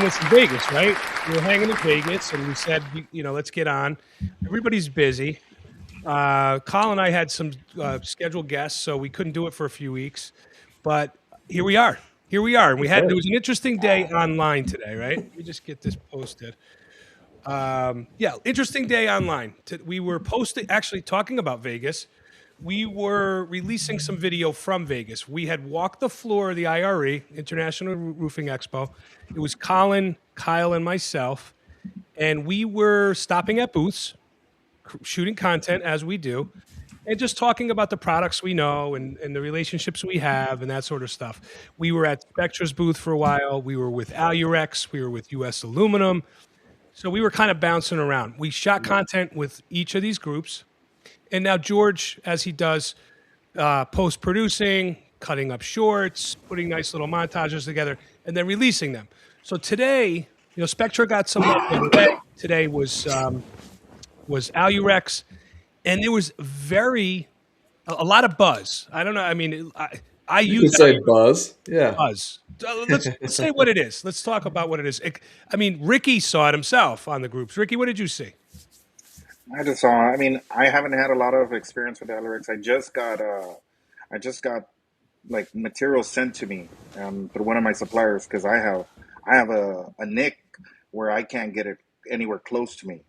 It's in Vegas, right? We were hanging in Vegas, and we said, let's get on. Everybody's busy. Colin and I had some scheduled guests, so we couldn't do it for a few weeks. But here we are. Here we are. And there was an interesting day online today, right? Let me just get this posted. Interesting day online. We were actually talking about Vegas. We were releasing some video from Vegas. We had walked the floor of the IRE, International Roofing Expo. It was Colin, Kyle, and myself. And we were stopping at booths, shooting content as we do, and just talking about the products we know and the relationships we have and that sort of stuff. We were at Spectra's booth for a while. We were with Alurex. We were with US Aluminum. So we were kind of bouncing around. We shot content with each of these groups. And now George, as he does, post-producing, cutting up shorts, putting nice little montages together, and then releasing them. So today, Spectra got some love the other day. Today was Alurex, and there was a lot of buzz. I don't know. I mean, I you could say buzz. Yeah. Buzz. Let's say what it is. Let's talk about what it is. Ricky saw it himself on the groups. Ricky, what did you see? I just saw. I haven't had a lot of experience with Alurex. I just got like material sent to me through one of my suppliers because I have a nick where I can't get it anywhere close to me.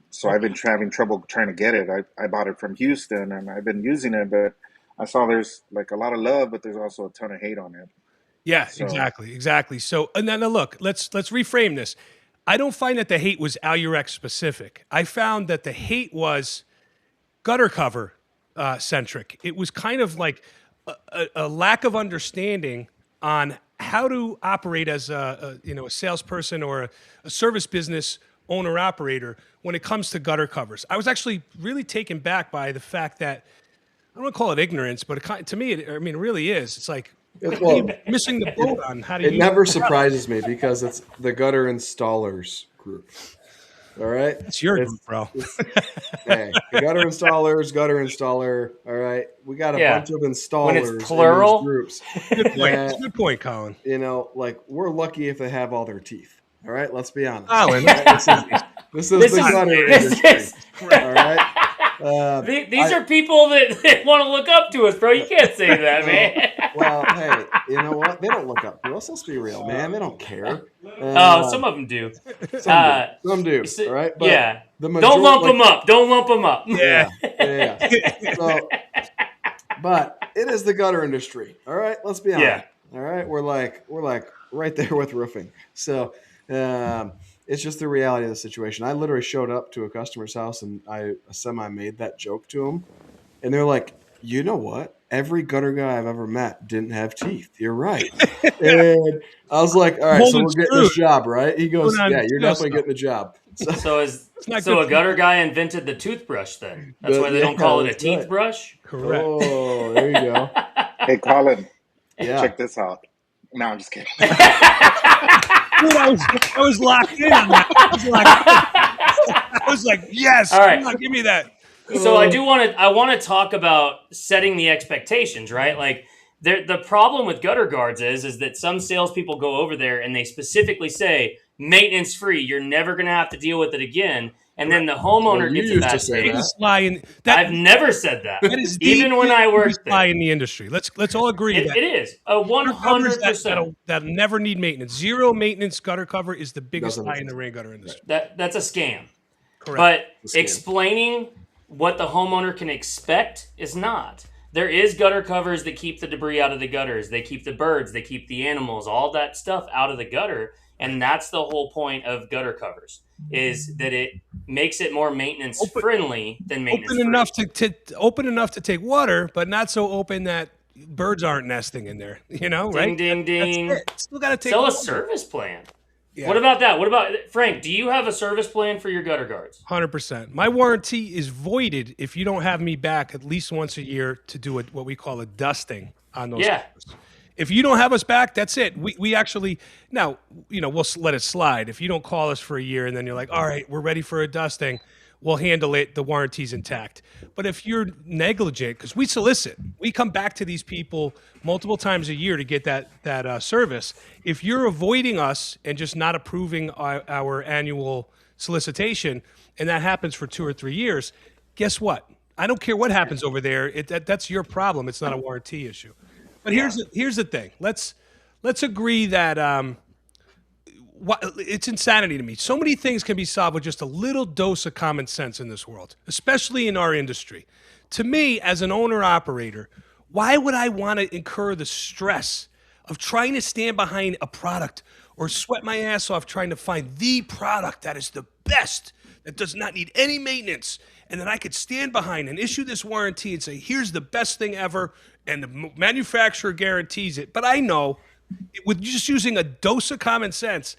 So I've been having trouble trying to get it. I bought it from Houston and I've been using it, but I saw there's like a lot of love, but there's also a ton of hate on it. Yeah, so. Exactly. So, and then look, let's reframe this. I don't find that the hate was Alurex specific. I found that the hate was gutter cover centric. It was kind of like a lack of understanding on how to operate as a salesperson or a service business owner operator when it comes to gutter covers. I was actually really taken back by the fact that I don't want to call it ignorance, but to me, it really is. It's like missing the boat on how to. It never surprises me because it's the gutter installers group. All right, it's your group, bro. Hey, the gutter installer. All right, we got a bunch of installers when it's plural in these groups. Good point, Colin. We're lucky if they have all their teeth. All right, let's be honest. Colin, this is the gutter industry. All right. These are people that want to look up to us, bro. You can't say that, man. Well, hey, you know what? They don't look up to us. Let's be real, man. They don't care. Some of them do. Some do. All right. But yeah. Don't lump them up. Don't lump them up. Yeah. So, but it is the gutter industry. All right. Let's be honest. Yeah. All right. We're like right there with roofing. So. It's just the reality of the situation. I literally showed up to a customer's house and I made that joke to them. And they're like, you know what? Every gutter guy I've ever met didn't have teeth. You're right. And I was like, all right, so we're getting this job, right? He goes, yeah, you're definitely getting the job. So a gutter guy invented the toothbrush then. That's why they don't call it a teeth brush? Correct. Oh, there you go. Hey, Colin, check this out. No, I'm just kidding. Dude, I was locked in on that. I was like, yes. All right. Come on, give me that. So I want to talk about setting the expectations, right? Like the problem with gutter guards is that some salespeople go over there and they specifically say maintenance free. You're never going to have to deal with it again. And then the homeowner gets a bad taste. I've never said that. That is even when I worked there. In the industry. Let's all agree that it is 100%. That never need maintenance. Zero maintenance gutter cover is the biggest lie in the rain gutter industry. That's a scam. Correct. But explaining what the homeowner can expect is not. There is gutter covers that keep the debris out of the gutters. They keep the birds. They keep the animals. All that stuff out of the gutter. And that's the whole point of gutter covers, is that it makes it more maintenance friendly than maintenance free. Open enough to take water, but not so open that birds aren't nesting in there. Right? Ding, ding. Still got to take a service plan. Yeah. What about that? What about Frank? Do you have a service plan for your gutter guards? 100%. My warranty is voided if you don't have me back at least once a year to do what we call a dusting on those. Yeah. Covers. If you don't have us back, that's it. We actually now we'll let it slide. If you don't call us for a year and then you're like, all right, we're ready for a dusting, we'll handle it. The warranty's intact. But if you're negligent, because we solicit, we come back to these people multiple times a year to get that service. If you're avoiding us and just not approving our annual solicitation, and that happens for 2 or 3 years, guess what? I don't care what happens over there. That's your problem. It's not a warranty issue. But here's the thing. Let's agree that it's insanity to me. So many things can be solved with just a little dose of common sense in this world, especially in our industry. To me, as an owner-operator, why would I want to incur the stress of trying to stand behind a product or sweat my ass off trying to find the product that is the best, that does not need any maintenance, and then I could stand behind and issue this warranty and say, here's the best thing ever, and the manufacturer guarantees it. But I know, with just using a dose of common sense,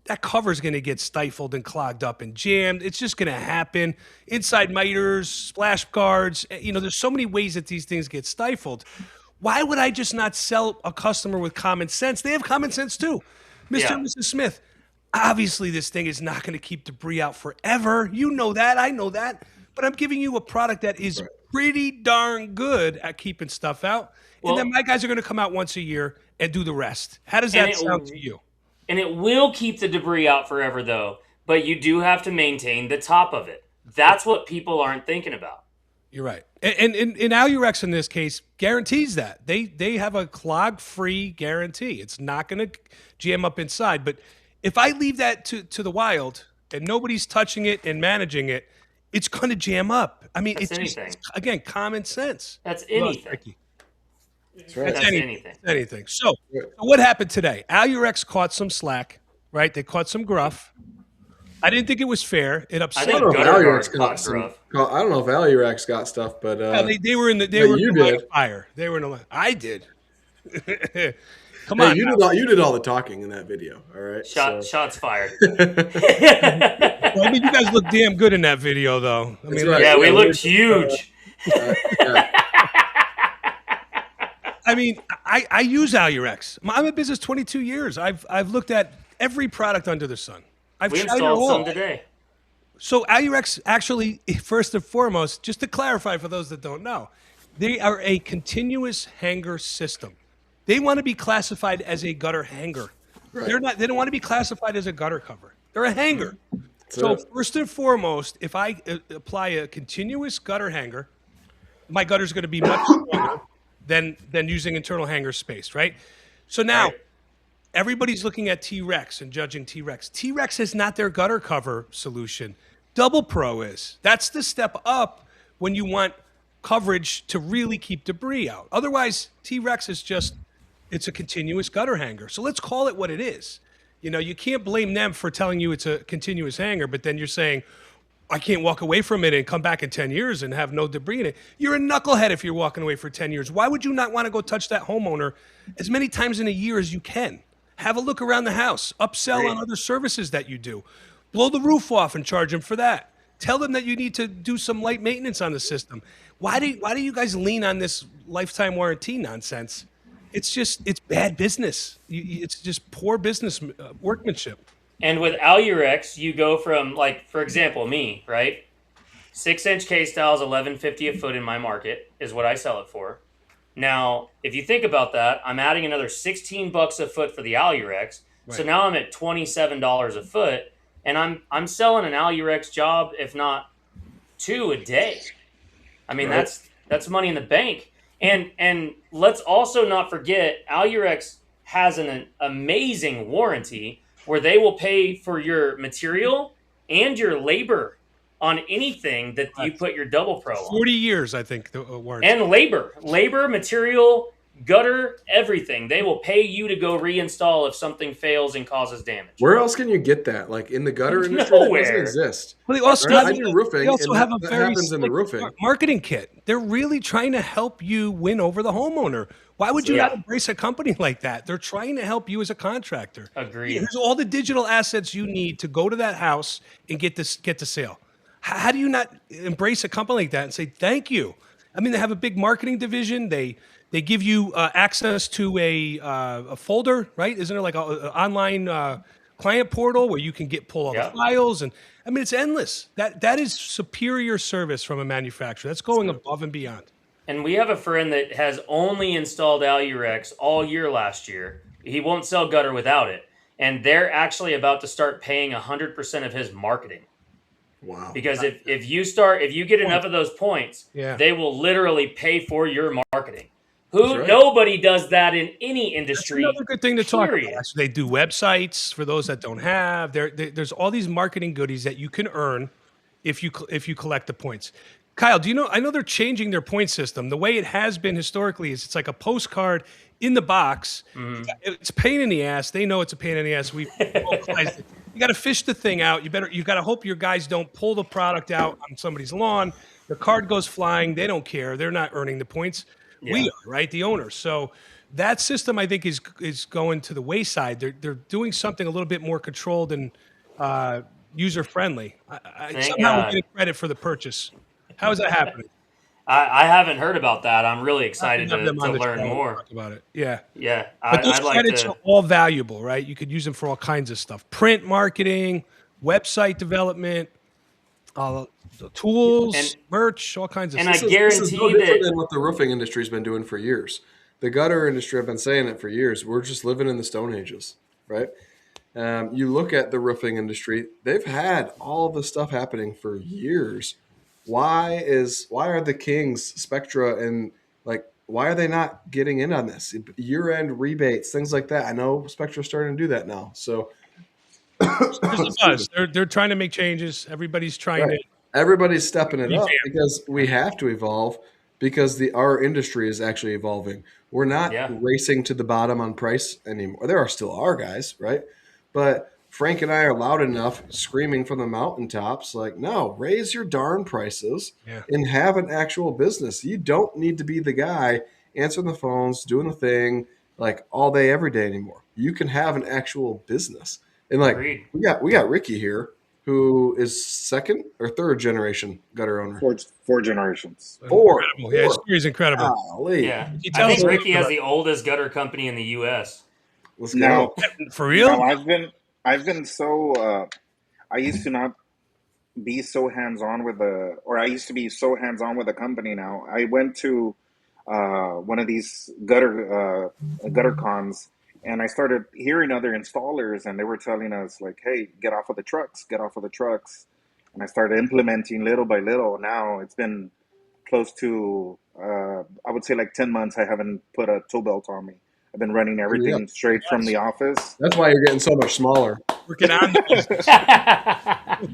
that cover is going to get stifled and clogged up and jammed. It's just going to happen. Inside miters, splash guards, there's so many ways that these things get stifled. Why would I just not sell a customer with common sense? They have common sense too. Mr. and Mrs. Smith, obviously this thing is not going to keep debris out forever. You know that. I know that. But I'm giving you a product that is pretty darn good at keeping stuff out. And then my guys are going to come out once a year and do the rest. How does that sound to you? And it will keep the debris out forever, though. But you do have to maintain the top of it. That's what people aren't thinking about. You're right. And Alurex in this case guarantees that. They have a clog-free guarantee. It's not going to jam up inside. But if I leave that to the wild and nobody's touching it and managing it, it's going to jam up. I mean, it's again, common sense. That's anything. That's right. That's anything. So what happened today? Alurex caught some slack, right? They caught some gruff. I didn't think it was fair. It upset me. I don't know if Alurex got stuff, but they were in the line of fire. They were in a line. I did. Come on. You did all the talking in that video. All right. Shots fired. Well, I mean, you guys look damn good in that video, though. I mean, we looked huge. I mean, I use Alurex. I'm in business 22 years. I've looked at every product under the sun. We installed some today. So Alurex actually, first and foremost, just to clarify for those that don't know, they are a continuous hanger system. They want to be classified as a gutter hanger. Right. They don't want to be classified as a gutter cover. They're a hanger. So first and foremost, if I apply a continuous gutter hanger, my gutter is going to be much stronger than using internal hanger space, right? So now everybody's looking at T-Rex and judging T-Rex. T-Rex is not their gutter cover solution. Double Pro is. That's the step up when you want coverage to really keep debris out. Otherwise, T-Rex is it's a continuous gutter hanger. So let's call it what it is. You can't blame them for telling you it's a continuous hanger, but then you're saying, I can't walk away from it and come back in 10 years and have no debris in it. You're a knucklehead if you're walking away for 10 years. Why would you not want to go touch that homeowner as many times in a year as you can? Have a look around the house. Upsell on other services that you do. Blow the roof off and charge them for that. Tell them that you need to do some light maintenance on the system. Why do you guys lean on this lifetime warranty nonsense? It's bad business. It's just poor business workmanship. And with Alurex, you go from, like, for example, me, right? 6-inch K-style is $11.50 a foot in my market is what I sell it for. Now, if you think about that, I'm adding another $16 a foot for the Alurex. Right. So now I'm at $27 a foot, and I'm selling an Alurex job, if not 2 a day. I mean, that's money in the bank. And let's also not forget, Alurex has an amazing warranty where they will pay for your material and your labor on anything that you put your Double Pro on. 40 years, I think, the warranty. And labor, material, gutter, everything. They will pay you to go reinstall if something fails and causes damage. Where else can you get that? Like in the gutter industry, that doesn't exist. Well, they also have a very slick marketing kit. They're really trying to help you win over the homeowner. Why would you not embrace a company like that? They're trying to help you as a contractor. Agreed. Here's all the digital assets you need to go to that house and get the sale. How do you not embrace a company like that and say thank you? I mean, they have a big marketing division. They give you access to a folder, right? Isn't there like an online client portal where you can pull all Yeah. the files, and I mean it's endless. That is superior service from a manufacturer. That's going above and beyond. And we have a friend that has only installed Alurex all year last year. He won't sell gutter without it. And they're actually about to start paying 100% of his marketing. Wow. Because if you get enough of those points, they will literally pay for your marketing. Nobody does that in any industry. That's another good thing to talk about. So they do websites for those that don't have. There's all these marketing goodies that you can earn if you collect the points. Kyle, do you know? I know they're changing their point system. The way it has been historically is it's like a postcard in the box. Mm-hmm. It's a pain in the ass. They know it's a pain in the ass. We vocalized it. You got to fish the thing out. You got to hope your guys don't pull the product out on somebody's lawn. The card goes flying. They don't care. They're not earning the points. Yeah. We are, right? The owners. So that system, I think, is going to the wayside. They're doing something a little bit more controlled and user friendly. Somehow we're getting credit for the purchase. How is that happening? I haven't heard about that. I'm really excited to learn more talk about it. Yeah, yeah. But those credits are all valuable, right? You could use them for all kinds of stuff: print marketing, website development, tools, merch, all kinds of stuff. And I guarantee this is no different than what the roofing industry's been doing for years. The gutter industry, I've been saying it for years. We're just living in the Stone Ages, right? You look at the roofing industry; they've had all this stuff happening for years. Why are the Kings, Spectra, and why are they not getting in on this? Year-end rebates, things like that. I know Spectra's starting to do that now. So they're trying to make changes. Everybody's trying to. Everybody's stepping it up because we have to evolve because our industry is actually evolving. We're not racing to the bottom on price anymore. There are still our guys, right? But Frank and I are loud enough screaming from the mountaintops, no, raise your darn prices and have an actual business. You don't need to be the guy answering the phones, doing the thing all day, every day anymore. You can have an actual business. And we got Ricky here, who is second or third generation gutter owner. Four generations. Four. Yeah, his story is incredible. Golly. Yeah, I think Ricky has the oldest gutter company in the U.S. Let's go. For real? No, I've been so. I used to not be so hands-on I used to be so hands-on with the company. Now I went to one of these gutter cons, and I started hearing other installers, and they were telling us "Hey, get off of the trucks, get off of the trucks." And I started implementing little by little. Now it's been close to I would say 10 months. I haven't put a tow belt on me. I've been running everything straight from the office. That's why you're getting so much smaller. Working on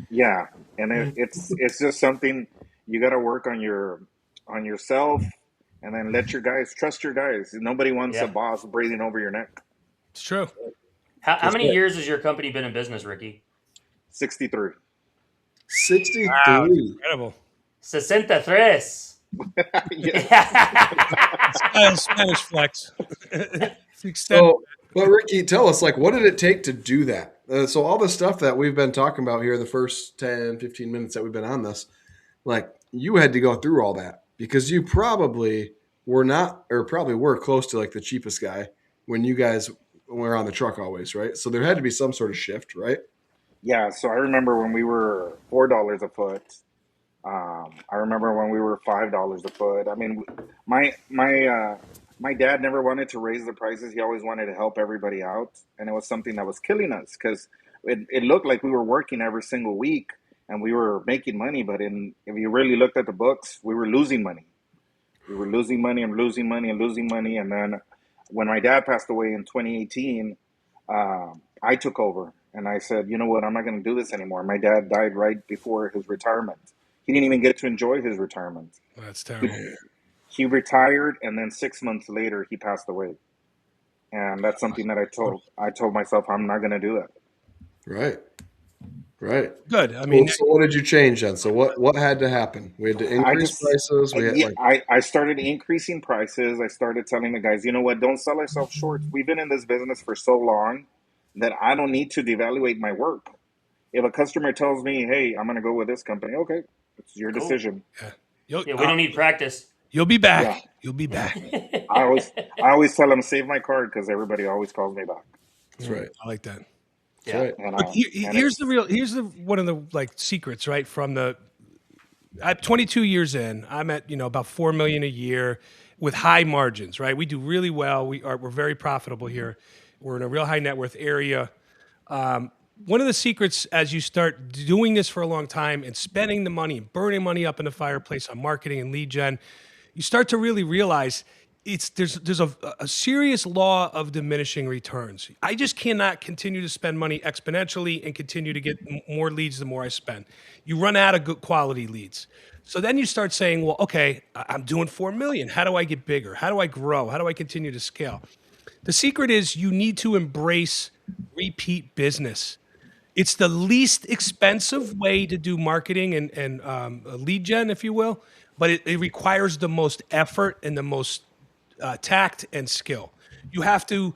yeah, and it's just something you got to work on yourself, and then let your guys trust your guys. Nobody wants a boss breathing over your neck. It's true. How many years has your company been in business, Ricky? 63. 63. Wow, incredible. 63. Spanish flex. But Ricky, tell us, what did it take to do that? So all the stuff that we've been talking about here, the first 10, 15 minutes that we've been on this, you had to go through all that because you probably were close to the cheapest guy when you guys were on the truck always, right? So there had to be some sort of shift, right? Yeah. So I remember when we were $4 a foot. I remember when we were $5 a foot. I mean, my dad never wanted to raise the prices. He always wanted to help everybody out, and it was something that was killing us because it looked like we were working every single week and we were making money. But if you really looked at the books, we were losing money. We were losing money and losing money and losing money. And then when my dad passed away in 2018, I took over and I said, you know what, I'm not going to do this anymore. My dad died right before his retirement. He didn't even get to enjoy his retirement. That's terrible. He retired, and then 6 months later, he passed away. And that's something that I told myself I'm not going to do that. Right. Good. I mean, so what did you change then? So what had to happen? We had to increase prices. I started increasing prices. I started telling the guys, you know what? Don't sell ourselves short. We've been in this business for so long that I don't need to devaluate my work. If a customer tells me, hey, I'm going to go with this company, okay, it's your decision. Yeah. We don't need practice. You'll be back. Yeah. You'll be back. I always tell them, save my card because everybody always calls me back. That's right. I like that. That's right. And, Look, here's one of the like secrets, right? I'm 22 years in. I'm at about 4 million a year with high margins, right? We do really well. We're very profitable here. We're in a real high net worth area. One of the secrets as you start doing this for a long time and spending the money and burning money up in the fireplace on marketing and lead gen, you start to really realize there's a serious law of diminishing returns. I just cannot continue to spend money exponentially and continue to get more leads the more I spend. You run out of good quality leads. So then you start saying, well, okay, I'm doing 4 million. How do I get bigger? How do I grow? How do I continue to scale? The secret is you need to embrace repeat business. It's the least expensive way to do marketing and lead gen, if you will, but it requires the most effort and the most tact and skill. You have to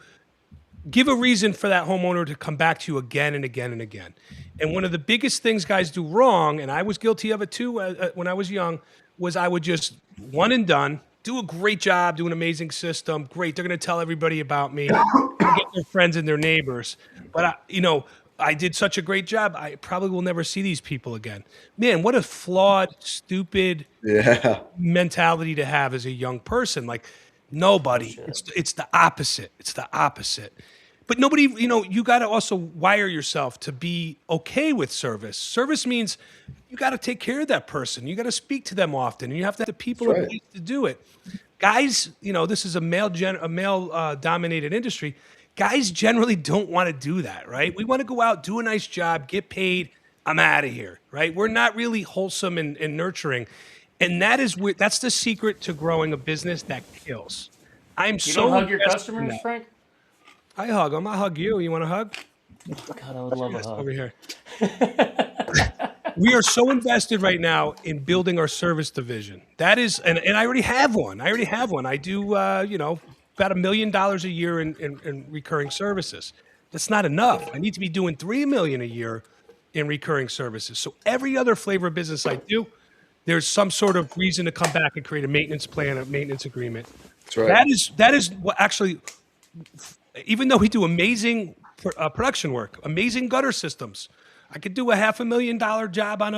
give a reason for that homeowner to come back to you again and again and again. And one of the biggest things guys do wrong, and I was guilty of it too when I was young, was I would just one and done, do a great job, do an amazing system. Great, they're going to tell everybody about me, get their friends and their neighbors. But I did such a great job. I probably will never see these people again. Man, what a flawed, stupid mentality to have as a young person. Like nobody. It's the opposite. It's the opposite. But nobody, you got to also wire yourself to be okay with service. Service means you got to take care of that person. You got to speak to them often, and you have to have the people in place to do it. Guys, this is a male dominated industry. Guys generally don't want to do that, right? We want to go out, do a nice job, get paid. I'm out of here, right? We're not really wholesome and nurturing, and that's the secret to growing a business that kills. You don't hug your customers, Frank? I hug them. I hug you. You want a hug? God, I would love a hug. Over here. We are so invested right now in building our service division. That is, and I already have one. I do, about $1 million a year in recurring services. That's not enough. I need to be doing $3 million a year in recurring services. So every other flavor of business I do, there's some sort of reason to come back and create a maintenance plan, a maintenance agreement. That's right. That is what actually, even though we do amazing production work, amazing gutter systems, I could do a $500,000 job on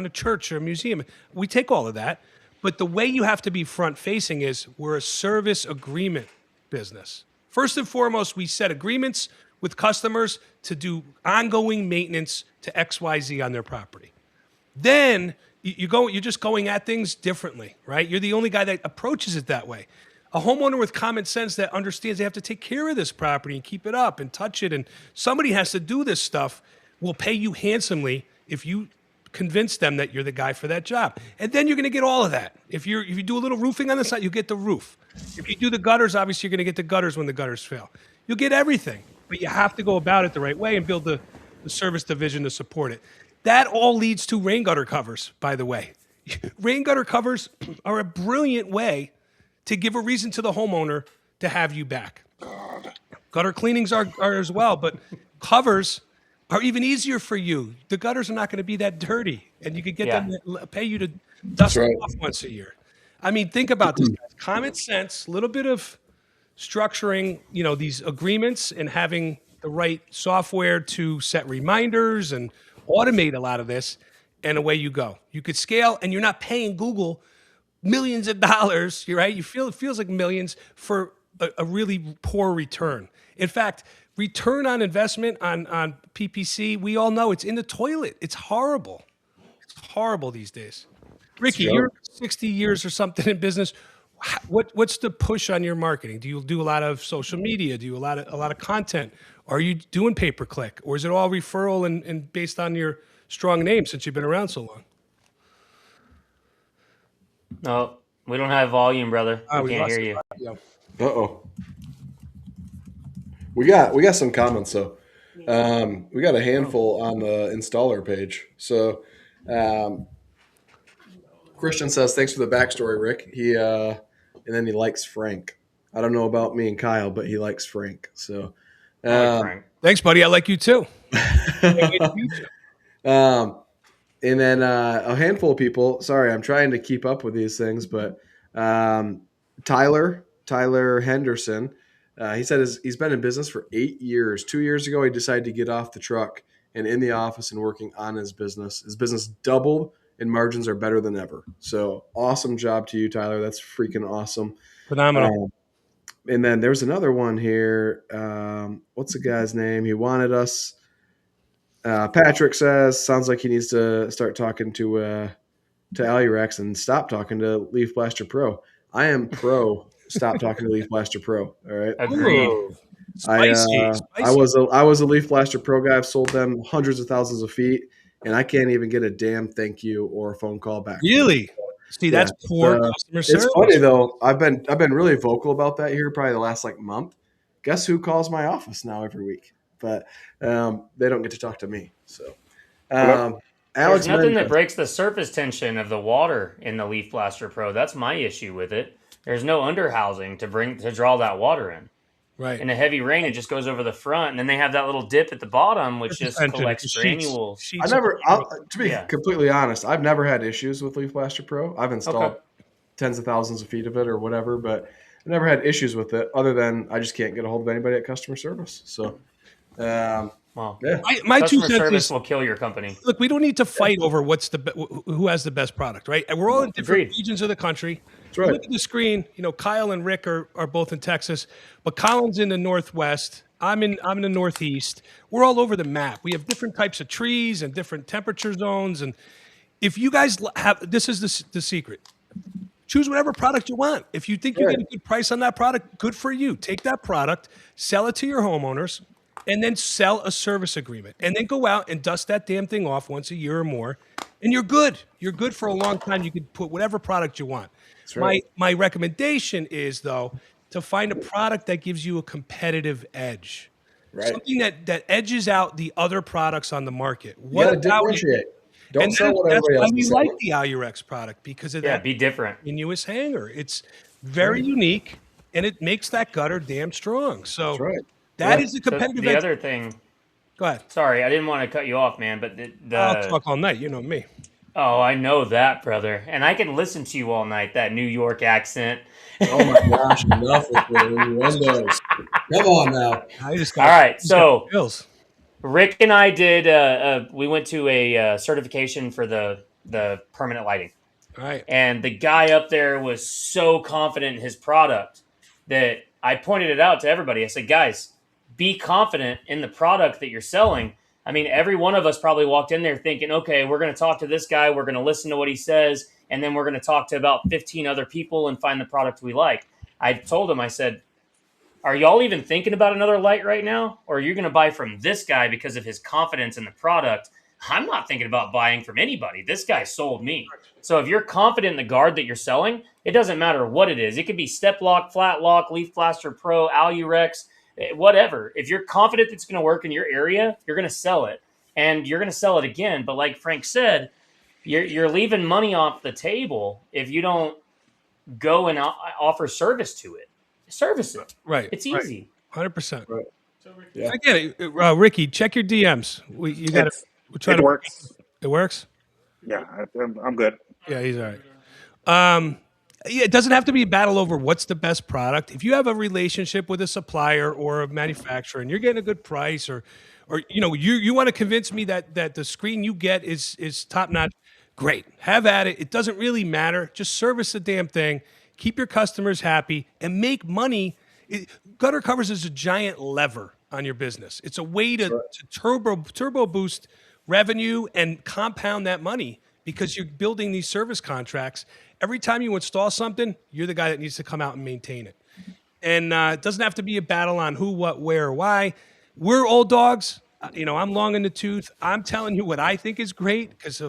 a church or a museum. We take all of that. But the way you have to be front facing is we're a service agreement business. First and foremost, we set agreements with customers to do ongoing maintenance to XYZ on their property. Then you're just going at things differently, right? You're the only guy that approaches it that way. A homeowner with common sense that understands they have to take care of this property and keep it up and touch it, and somebody has to do this stuff, will pay you handsomely if you convince them that you're the guy for that job. And then you're going to get all of that. If you do a little roofing on the side, you get the roof. If you do the gutters, obviously you're going to get the gutters when the gutters fail. You'll get everything, but you have to go about it the right way and build the service division to support it. That all leads to rain gutter covers, by the way. Rain gutter covers are a brilliant way to give a reason to the homeowner to have you back. Gutter cleanings are as well, but covers are even easier for you. The gutters are not going to be that dirty, and you could get them to pay you to dust them off once a year. I mean, think about this, guys. Common sense, a little bit of structuring, these agreements and having the right software to set reminders and automate a lot of this, and away you go. You could scale, and you're not paying Google millions of dollars, right? It feels like millions for a really poor return. In fact, return on investment on PPC, we all know it's in the toilet. It's horrible. It's horrible these days. Ricky, you're 60 years or something in business. What's the push on your marketing? Do you do a lot of social media? Do you a lot of content? Are you doing pay-per-click? Or is it all referral and based on your strong name since you've been around so long? No, we don't have volume, brother. We can't hear you. Uh-oh. We got some comments, though. We got a handful on the installer page. So Christian says, thanks for the backstory, Rick. And then he likes Frank. I don't know about me and Kyle, but he likes Frank. So I like Frank. Thanks, buddy. I like you too. And then a handful of people, sorry, I'm trying to keep up with these things, but Tyler Henderson He said he's been in business for 8 years. 2 years ago, he decided to get off the truck and in the office and working on his business. His business doubled and margins are better than ever. So awesome job to you, Tyler. That's freaking awesome. Phenomenal. And then there's another one here. What's the guy's name? He wanted us. Patrick says, sounds like he needs to start talking to Alurex and stop talking to Leaf Blaster Pro. I am pro. Stop talking to Leaf Blaster Pro. All right. Agreed. Ooh, spicy. I was a Leaf Blaster Pro guy. I've sold them hundreds of thousands of feet, and I can't even get a damn thank you or a phone call back. Really? See, that's poor customer service. It's funny though. I've been really vocal about that here probably the last month. Guess who calls my office now every week? But they don't get to talk to me. So Alex, there's nothing that breaks the surface tension of the water in the Leaf Blaster Pro. That's my issue with it. There's no underhousing to draw that water in. Right. In a heavy rain, it just goes over the front, and then they have that little dip at the bottom, which just collects granules. To be completely honest, I've never had issues with Leaf Blaster Pro. I've installed tens of thousands of feet of it or whatever, but I've never had issues with it other than I just can't get a hold of anybody at customer service. So, well, yeah. My two customer cents service will kill your company. Look, we don't need to fight over who has the best product, right? And we're all in different regions of the country. That's right. Look at the screen. Kyle and Rick are both in Texas, but Colin's in the Northwest. I'm in the Northeast. We're all over the map. We have different types of trees and different temperature zones. And if you guys have, this is the secret. Choose whatever product you want. If you think you get a good price on that product, good for you. Take that product, sell it to your homeowners, and then sell a service agreement. And then go out and dust that damn thing off once a year or more, and you're good. You're good for a long time. You can put whatever product you want. That's right. My recommendation is, though, to find a product that gives you a competitive edge. Right. Something that edges out the other products on the market. You got to differentiate. Don't sell what everybody else is selling. We like the Alurex product because of that. Be different. Continuous hanger. It's very unique, and it makes that gutter damn strong. So that's right. That is the competitive edge. The other thing. Go ahead. Sorry, I didn't want to cut you off, man, but I'll talk all night. You know me. Oh, I know that, brother. And I can listen to you all night, that New York accent. Oh, my gosh. Enough with the windows. Come on now. All right. So Rick and I did, we went to a certification for the permanent lighting. All right. And the guy up there was so confident in his product that I pointed it out to everybody. I said, guys, be confident in the product that you're selling. I mean, every one of us probably walked in there thinking, okay, we're going to talk to this guy. We're going to listen to what he says. And then we're going to talk to about 15 other people and find the product we like. I told him, I said, are y'all even thinking about another light right now? Or are you going to buy from this guy because of his confidence in the product? I'm not thinking about buying from anybody. This guy sold me. So if you're confident in the guard that you're selling, it doesn't matter what it is. It could be Step Lock, Flat Lock, Leaf Blaster Pro, Alurex, whatever. If you're confident it's going to work in your area, you're going to sell it. And you're going to sell it again. But like Frank said, you're leaving money off the table if you don't go and offer service to it. Service it. Right. It's easy. 100%. Right. Yeah. I get it. Ricky, check your DMs. You got it works. It works? Yeah, I'm good. Yeah, he's all right. It doesn't have to be a battle over what's the best product. If you have a relationship with a supplier or a manufacturer and you're getting a good price or you want to convince me that the screen you get is top notch, great. Have at it. It doesn't really matter. Just service the damn thing. Keep your customers happy and make money. Gutter covers is a giant lever on your business. It's a way to turbo boost revenue and compound that money because you're building these service contracts. Every time you install something, you're the guy that needs to come out and maintain it. And it doesn't have to be a battle on who, what, where, why. We're old dogs. I'm long in the tooth. I'm telling you what I think is great because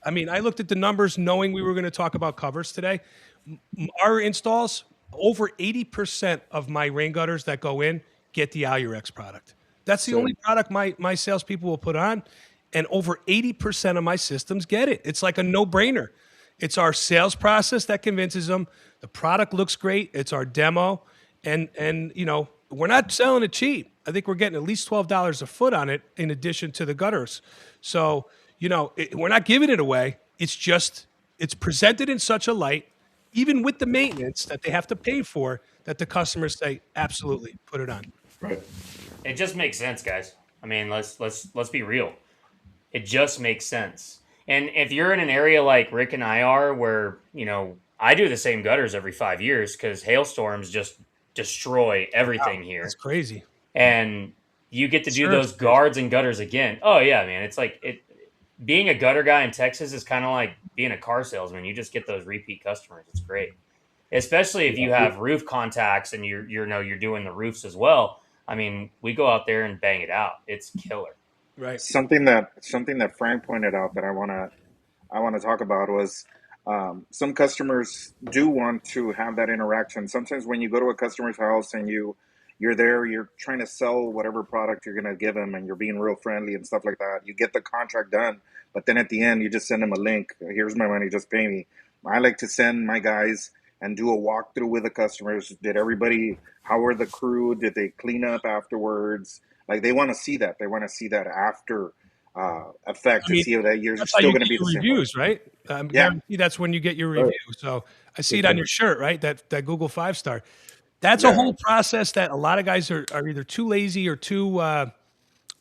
I looked at the numbers knowing we were going to talk about covers today. Our installs, over 80% of my rain gutters that go in get the Alurex product. That's the only product my salespeople will put on. And over 80% of my systems get it. It's like a no-brainer. It's our sales process that convinces them. The product looks great. It's our demo. And we're not selling it cheap. I think we're getting at least $12 a foot on it in addition to the gutters. So, we're not giving it away. It's presented in such a light, even with the maintenance that they have to pay for, that the customers say, absolutely, put it on. Right. It just makes sense, guys. I mean, let's be real. It just makes sense. And if you're in an area like Rick and I are, where I do the same gutters every 5 years because hailstorms just destroy everything here, That's crazy. and you get to do Sure, those it's crazy. guards and gutters again. Oh yeah, man, it's like it. Being a gutter guy in Texas is kind of like being a car salesman. You just get those repeat customers. It's great, especially if you have roof contacts and you're doing the roofs as well. I mean, we go out there and bang it out. It's killer. Right. Something that Frank pointed out that I want to talk about was some customers do want to have that interaction. Sometimes when you go to a customer's house and you're there, you're trying to sell whatever product you're going to give them, and you're being real friendly and stuff like that. You get the contract done, but then at the end, you just send them a link. Here's my money, just pay me. I like to send my guys and do a walkthrough with the customers. How are the crew? Did they clean up afterwards? Like, they want to see that. They want to see that after effect to see that you're That's how still you going to get be the your same. reviews, right? Yeah. Guarantee that's when you get your review. So I see it on your shirt, right? That Google 5-star. That's a whole process that a lot of guys are either too lazy or too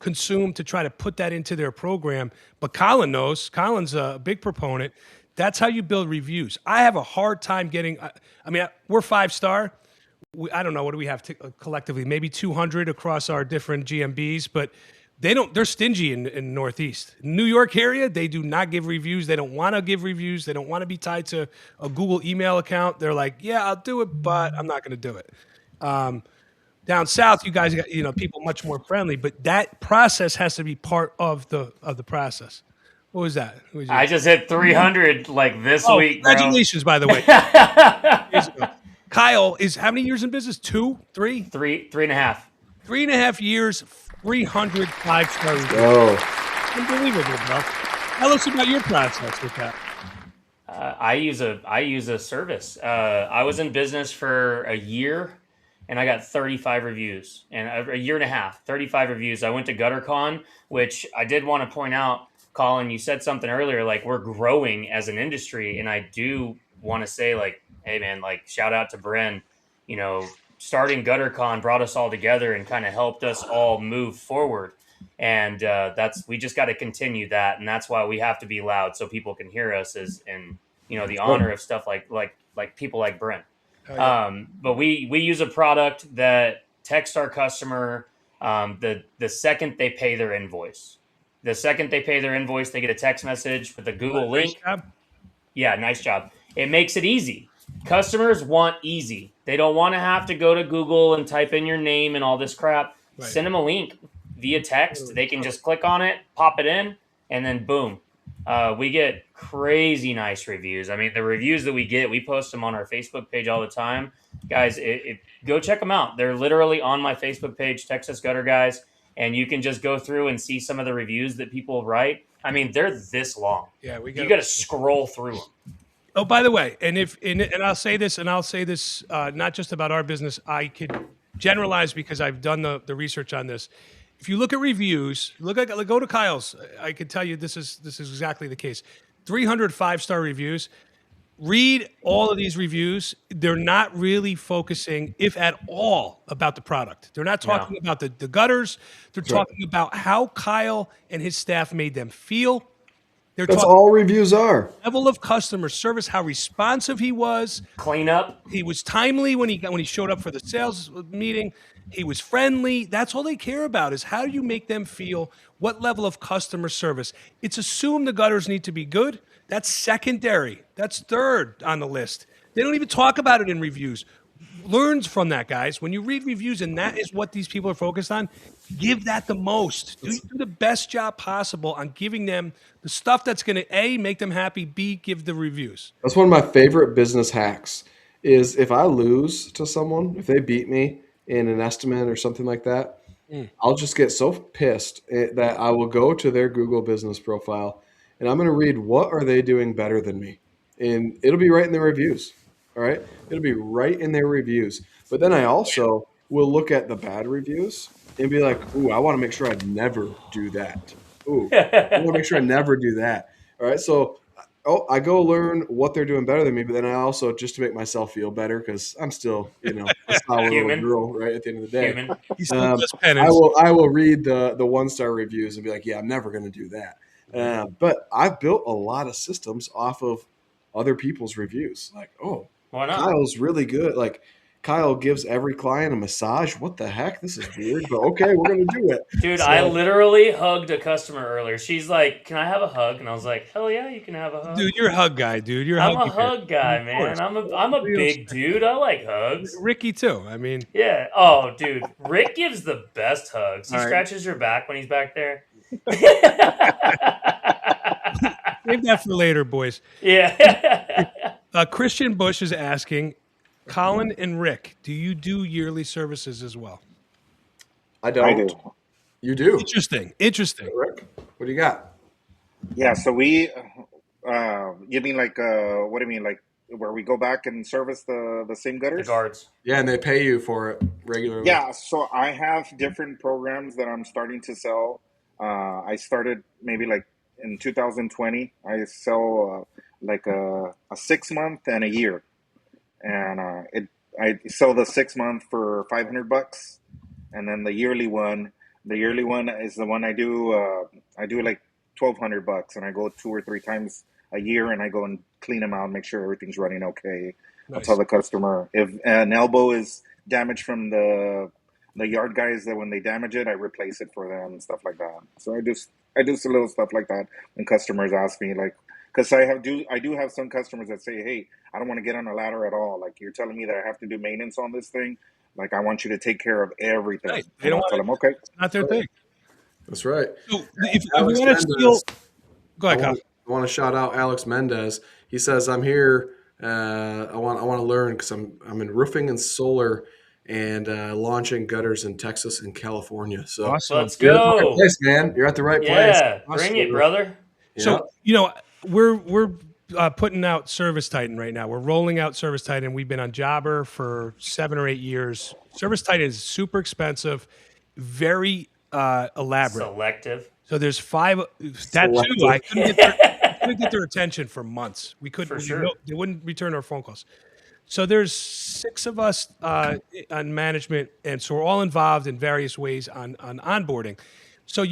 consumed to try to put that into their program. But Colin knows. Colin's a big proponent. That's how you build reviews. I have a hard time getting. I mean, we're 5-star. I don't know, what do we have collectively? Maybe 200 across our different GMBs, but they're stingy in Northeast. New York area, they do not give reviews. They don't want to give reviews. They don't want to be tied to a Google email account. They're like, yeah, I'll do it, but I'm not going to do it. Down south, you guys got, people much more friendly, but that process has to be part of the process. What was that? I just hit 300 like this week, bro. Congratulations, by the way. Kyle is how many years in business? 2, 3? 3.5. 3.5 years, 300 5-star reviews. Oh, Unbelievable, bro. Tell us about your process with that. I use a service. I was in business for a year, and I got 35 reviews, and a year and a half, 35 reviews. I went to GutterCon, which I did want to point out, Colin, you said something earlier, like we're growing as an industry, and I do want to say, like, hey man, like shout out to Bren, starting GutterCon brought us all together and kind of helped us all move forward. And we just got to continue that. And that's why we have to be loud so people can hear us and the honor of stuff like people like Brent. But we use a product that texts our customer the second they pay their invoice. The second they pay their invoice, they get a text message with a Google link. Nice job. Yeah, nice job. It makes it easy. Customers want easy. They don't want to have to go to Google and type in your name and all this crap. Right. Send them a link via text. They can just click on it, pop it in, and then boom. We get crazy nice reviews. I mean, the reviews that we get, we post them on our Facebook page all the time. Guys, go check them out. They're literally on my Facebook page, Texas Gutter Guys, and you can just go through and see some of the reviews that people write. I mean, they're this long. Yeah, you got to scroll through them. Oh, by the way, and I'll say this, not just about our business. I could generalize because I've done the research on this. If you look at reviews, go to Kyle's. I can tell you this is exactly the case. 300 5-star reviews. Read all of these reviews. They're not really focusing, if at all, about the product. They're not talking about the gutters. They're talking about how Kyle and his staff made them feel. That's all reviews are. Level of customer service, how responsive he was. Clean up. He was timely when he showed up for the sales meeting. He was friendly. That's all they care about is how do you make them feel, what level of customer service. It's assumed the gutters need to be good. That's secondary. That's third on the list. They don't even talk about it in reviews. Learn from that, guys. When you read reviews and that is what these people are focused on, give that the most. Do the best job possible on giving them the stuff that's going to, A, make them happy, B, give the reviews. That's one of my favorite business hacks is if I lose to someone, if they beat me in an estimate or something like that, I'll just get so pissed that I will go to their Google business profile and I'm going to read what are they doing better than me. And it'll be right in their reviews. All right. It'll be right in their reviews. But then I also will look at the bad reviews and be like, ooh, I want to make sure I never do that. Ooh, I want to make sure I never do that. All right. So I go learn what they're doing better than me, but then I also, just to make myself feel better, because I'm still, a sour little Human. girl, right? At the end of the day, Human. He still does I penance. will read the 1-star reviews and be like, yeah, I'm never going to do that. But I've built a lot of systems off of other people's reviews. Like, oh, Why not? Kyle's really good. Like, Kyle gives every client a massage. What the heck? This is weird, but okay, we're going to do it. Dude, So- I literally hugged a customer earlier. She's like, "Can I have a hug?" And I was like, "Hell yeah, you can have a hug." Dude, you're a hug guy, dude. You're I'm a huggy guy. hug guy, Of course. man. I'm a big dude. I like hugs. Ricky too. I mean, Yeah. Oh, dude, Rick gives the best hugs. He All right. scratches your back when he's back there. save that for later, boys. Yeah. Christian Bush is asking, Colin and Rick, do you do yearly services as well? I don't. I do. You do. Interesting. Rick, what do you got? Yeah, so we, you mean like, what do you mean, like where we go back and service the same The gutters? guards. Yeah, and they pay you for it regularly. Yeah, so I have different programs that I'm starting to sell. I started maybe like in 2020. I sell like a 6-month and a year, and I sell the 6-month for $500, and then the yearly one. The yearly one is the one I do. I do like $1,200, and I go 2 or 3 times a year, and I go and clean them out, make sure everything's running okay. I'll Nice. tell the customer if an elbow is damaged from the yard guys, that when they damage it, I replace it for them and stuff like that. So I do some little stuff like that when customers ask me, like, because I do have some customers that say, hey, I don't want to get on a ladder at all. Like, you're telling me that I have to do maintenance on this thing. Like, I want you to take care of everything. Right. They And don't I'll tell them, okay. Not their thing. That's right. So if we Alex want to steal, Mendez. go ahead, Kyle. I want to shout out Alex Mendez. He says, "I'm here. I want to learn because I'm in roofing and solar and launching gutters in Texas and California. So Awesome. Let's you're at the right go. place, man. You're at the right place. Yeah. Bring it, brother. Yeah. So we're putting out Service Titan right now. We're rolling out Service Titan. We've been on Jobber for 7 or 8 years. Service Titan is super expensive, very elaborate. Selective. So there's 5. That too, Selective. I couldn't get their attention for months. We couldn't. For sure. They wouldn't return our phone calls. So there's 6 of us on management, and so we're all involved in various ways on onboarding. So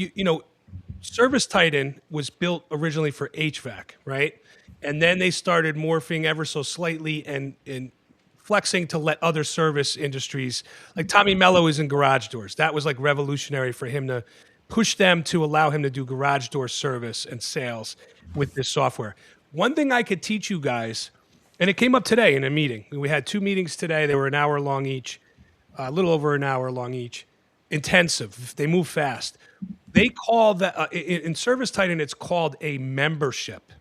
Service Titan was built originally for HVAC, right? And then they started morphing ever so slightly and flexing to let other service industries, like Tommy Mello is in garage doors. That was like revolutionary for him to push them to allow him to do garage door service and sales with this software. One thing I could teach you guys, and it came up today in a meeting. We had 2 meetings today. They were an hour long each, a little over an hour long each. Intensive. They move fast. They call that in Service Titan, it's called a membership.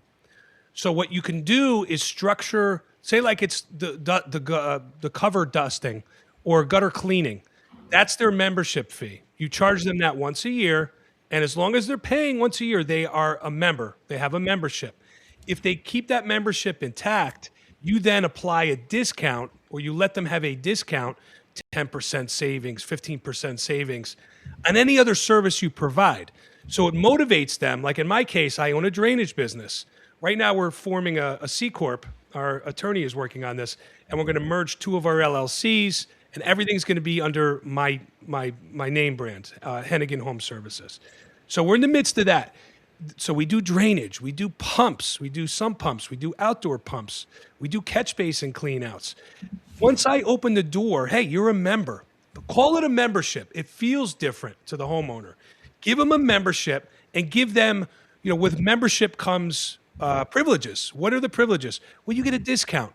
So what you can do is structure, say like it's the cover dusting or gutter cleaning. That's their membership fee. You charge them that once a year, and as long as they're paying once a year, they are a member. They have a membership. If they keep that membership intact, you then apply a discount, or you let them have a discount, 10% savings, 15% savings on any other service you provide. So it motivates them. Like in my case, I own a drainage business. Right now, we're forming a C Corp. Our attorney is working on this, and we're going to merge 2 of our LLCs, and everything's going to be under my name brand, Heneghan Home Services. So we're in the midst of that. So we do drainage, we do pumps, we do sump pumps, we do outdoor pumps, we do catch basin cleanouts. Once I open the door, hey, you're a member. Call it a membership. It feels different to the homeowner. Give them a membership and give them, with membership comes privileges. What are the privileges? Well, you get a discount.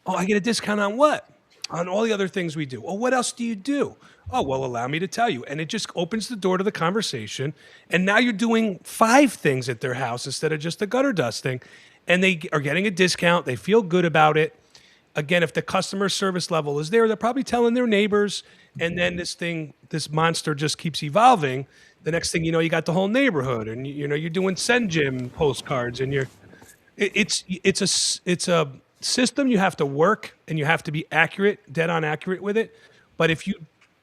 Oh, I get a discount on what? On all the other things we do. Oh, what else do you do? Oh, well, allow me to tell you. And it just opens the door to the conversation. And now you're doing 5 things at their house instead of just the gutter dusting. And they are getting a discount. They feel good about it. Again, if the customer service level is there, they're probably telling their neighbors. And then this monster just keeps evolving. The next thing you know, you got the whole neighborhood. And, you're doing Send Jim postcards. And it's a system you have to work, and you have to be accurate, dead on accurate with it. But if you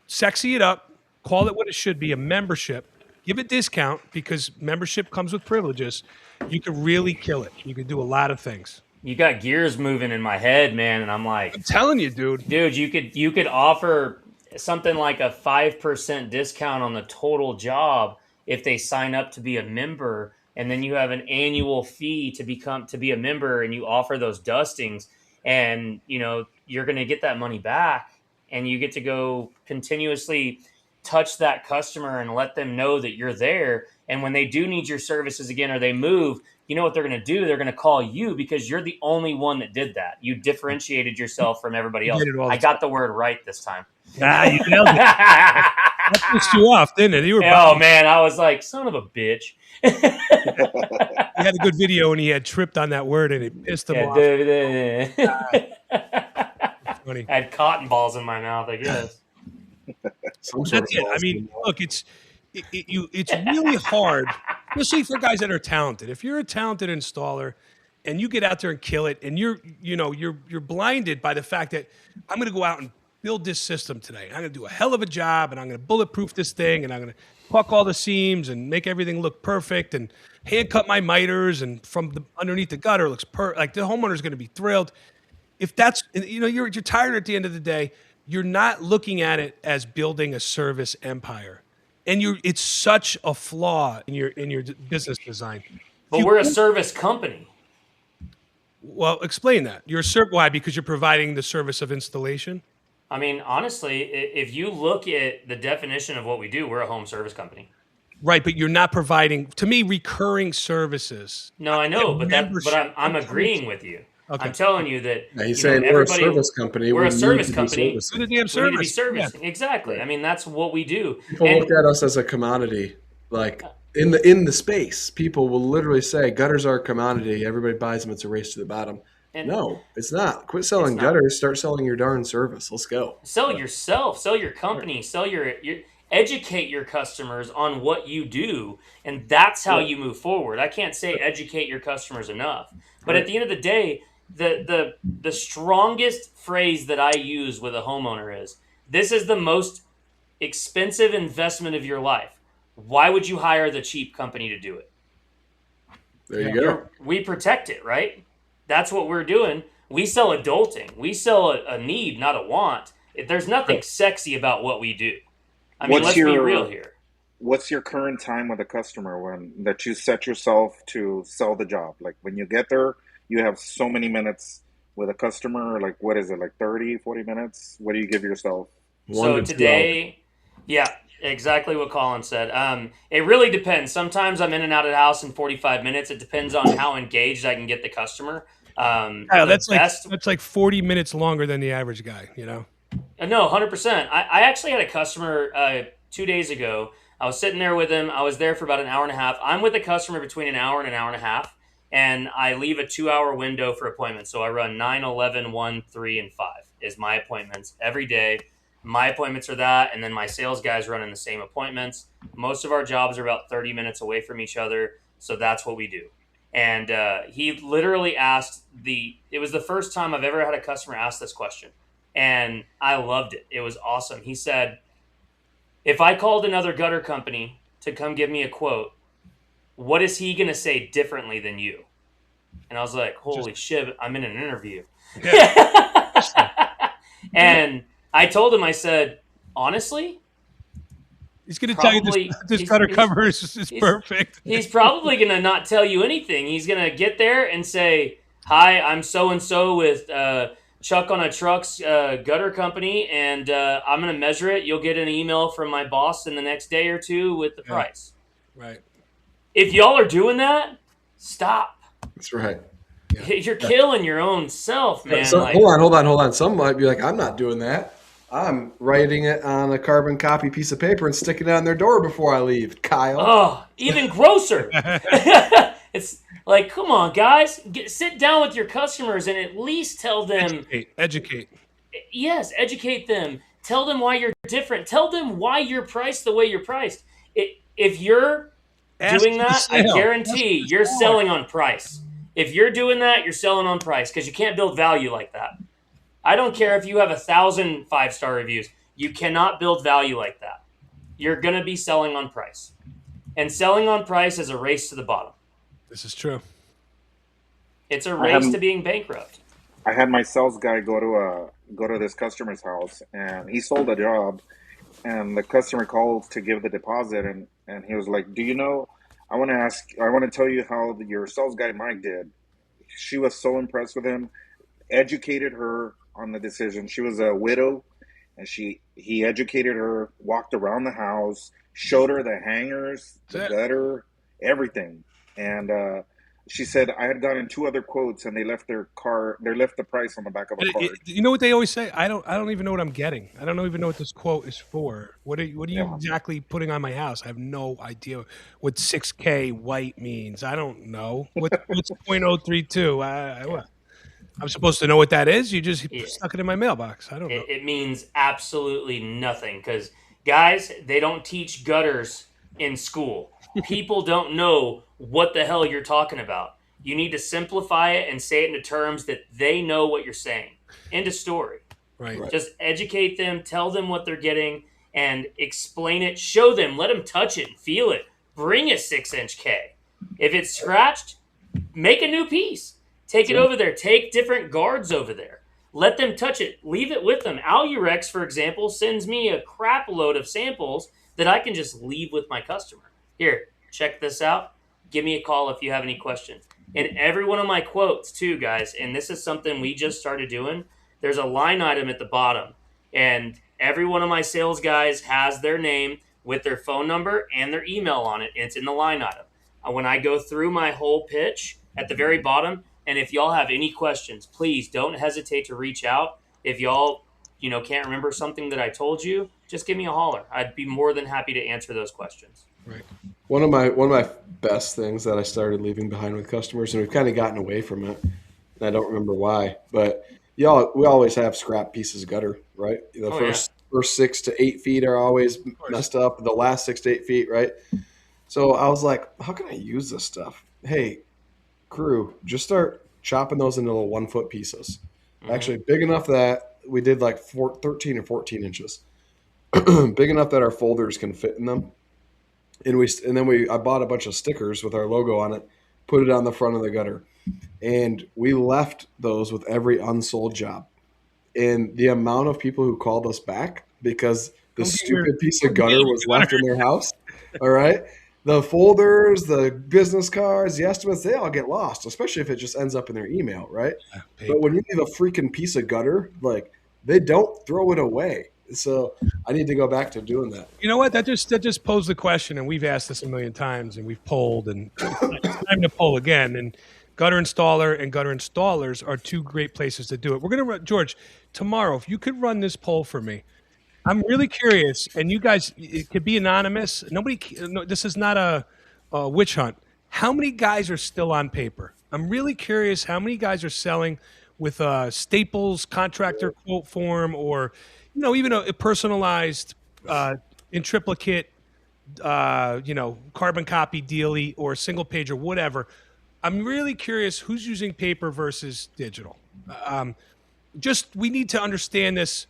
sexy it up, call it what it should be, a membership, give a discount because membership comes with privileges. You can really kill it. You can do a lot of things. You got gears moving in my head, man, and I'm like, I'm telling you, dude. you could offer something like a 5% discount on the total job if they sign up to be a member, and then you have an annual fee to be a member, and you offer those dustings, and you're going to get that money back, and you get to go continuously touch that customer and let them know that you're there. And when they do need your services again or they move, you know what they're going to do? They're going to call you because you're the only one that did that. You differentiated yourself from everybody else. I got the word right this time. Ah, you nailed it. That pissed you off, didn't it? You were man, I was like, son of a bitch. He had a good video and he had tripped on that word and it pissed him off. Funny. I had cotton balls in my mouth, I guess. That's it. I mean, look, it's really hard, especially for guys that are talented. If you're a talented installer and you get out there and kill it, and you're blinded by the fact that I'm going to go out and build this system today. I'm going to do a hell of a job, and I'm going to bulletproof this thing, and I'm going to puck all the seams and make everything look perfect, and hand cut my miters, and from underneath the gutter looks like the homeowner's going to be thrilled. If that's you're tired at the end of the day. You're not looking at it as building a service empire, and it's such a flaw in your business design. But we're a service company. Well, explain that. Why? Because you're providing the service of installation. I mean, honestly, if you look at the definition of what we do, we're a home service company. Right, but you're not providing, to me, recurring services. No, I know, but I'm agreeing with you. Okay. I'm telling you that he's saying we're a service company. We're a service company. Do the damn service. We need to be servicing. Yeah. Exactly. I mean, that's what we do. People look at us as a commodity. Like in the space, people will literally say gutters are a commodity. Everybody buys them. It's a race to the bottom. No, it's not. Quit selling gutters. Start selling your darn service. Let's go. Sell yourself. Sell your company. Sell your educate your customers on what you do, and that's how you move forward. I can't say educate your customers enough. But at the end of the day, the strongest phrase that I use with a homeowner is, this is the most expensive investment of your life. Why would you hire the cheap company to do it? There you go. We protect it, right? That's what we're doing. We sell adulting. We sell a need, not a want. There's nothing sexy about what we do. I mean, let's be real here. What's your current time with a customer that you set yourself to sell the job? Like when you get there, you have so many minutes with a customer. Like what is it, like 30, 40 minutes? What do you give yourself? So today, yeah, exactly what Colin said. It really depends. Sometimes I'm in and out of the house in 45 minutes. It depends on how engaged I can get the customer. That's like 40 minutes longer than the average guy, No, 100%. I actually had a customer 2 days ago. I was sitting there with him. I was there for about an hour and a half. I'm with a customer between an hour and a half, and I leave a 2-hour window for appointments. So I run 9, 11, 1, 3, and 5 is my appointments every day. My appointments are that, and then my sales guys run in the same appointments. Most of our jobs are about 30 minutes away from each other, so that's what we do. And he literally asked it was the first time I've ever had a customer ask this question, and I loved it. It was awesome. He said, if I called another gutter company to come give me a quote, what is he going to say differently than you? And I was like, holy shit, I'm in an interview. Yeah. And I told him, I said, honestly, he's going to tell you this gutter cover is perfect. He's probably going to not tell you anything. He's going to get there and say, hi, I'm so-and-so with Chuck on a Truck's gutter company, and I'm going to measure it. You'll get an email from my boss in the next day or two with the price. Right. If y'all are doing that, stop. That's right. Yeah. You're killing your own self, man. So, hold on. Some might be like, I'm not doing that. I'm writing it on a carbon copy piece of paper and sticking it on their door before I leave, Kyle. Oh, even grosser. It's like, come on, guys. Sit down with your customers and at least tell them. Educate. Yes, educate them. Tell them why you're different. Tell them why you're priced the way you're priced. If you're doing that, I guarantee you're selling on price. If you're doing that, you're selling on price because you can't build value like that. I don't care if you have 1,000 5-star reviews. You cannot build value like that. You're going to be selling on price. And selling on price is a race to the bottom. This is true. It's a I had race to being bankrupt. I had my sales guy go to this customer's house, and he sold a job, and the customer called to give the deposit, and he was like, "Do you know? I want to tell you how your sales guy Mike did." She was so impressed with him, educated her on the decision. She was a widow, and he educated her, walked around the house, showed her the hangers, the gutter, everything. And she said I had gotten two other quotes, and they left the price on the back of a card. You know what they always say? I don't even know what I'm getting. I don't even know what this quote is for. What are you Yeah. exactly putting on my house? I have no idea what 6K white means. I don't know. What's .032? I'm supposed to know what that is. You just stuck it in my mailbox. I don't know. It means absolutely nothing because, guys, they don't teach gutters in school. People don't know what the hell you're talking about. You need to simplify it and say it in terms that they know what you're saying. End of story. Right. Just educate them, tell them what they're getting, and explain it. Show them, let them touch it and feel it. Bring a 6-inch K. If it's scratched, make a new piece. Take it over there. Take different guards over there. Let them touch it. Leave it with them. Alurex, for example, sends me a crap load of samples that I can just leave with my customer. Here, check this out. Give me a call if you have any questions. And every one of my quotes, too, guys, and this is something we just started doing, there's a line item at the bottom. And every one of my sales guys has their name with their phone number and their email on it. And it's in the line item. When I go through my whole pitch at the very bottom, and if y'all have any questions, please don't hesitate to reach out. If y'all, can't remember something that I told you, just give me a holler. I'd be more than happy to answer those questions. Right. One of my best things that I started leaving behind with customers, and we've kind of gotten away from it, and I don't remember why, but we always have scrap pieces of gutter, right? The first 6 to 8 feet are always messed up. The last 6 to 8 feet, right? So I was like, how can I use this stuff? Hey, crew, just start chopping those into little 1 foot pieces. Mm-hmm. Actually, big enough that we did like 13 or 14 inches. Big enough that our folders can fit in them. I bought a bunch of stickers with our logo on it, put it on the front of the gutter. And we left those with every unsold job. And the amount of people who called us back because the stupid piece of gutter was left in their house. All right. The folders, the business cards, the estimates, they all get lost, especially if it just ends up in their email, right? But when you leave a freaking piece of gutter, like, they don't throw it away. So I need to go back to doing that. You know what? That just posed the question, and we've asked this a million times, and we've polled, and it's time to poll again. And gutter installer and gutter installers are two great places to do it. We're going to run, George, tomorrow, if you could run this poll for me. I'm really curious, and you guys, it could be anonymous. This is not a witch hunt. How many guys are still on paper? I'm really curious how many guys are selling with a Staples contractor quote form, or even a personalized in triplicate, carbon copy dealie or single page or whatever. I'm really curious who's using paper versus digital. We need to understand this.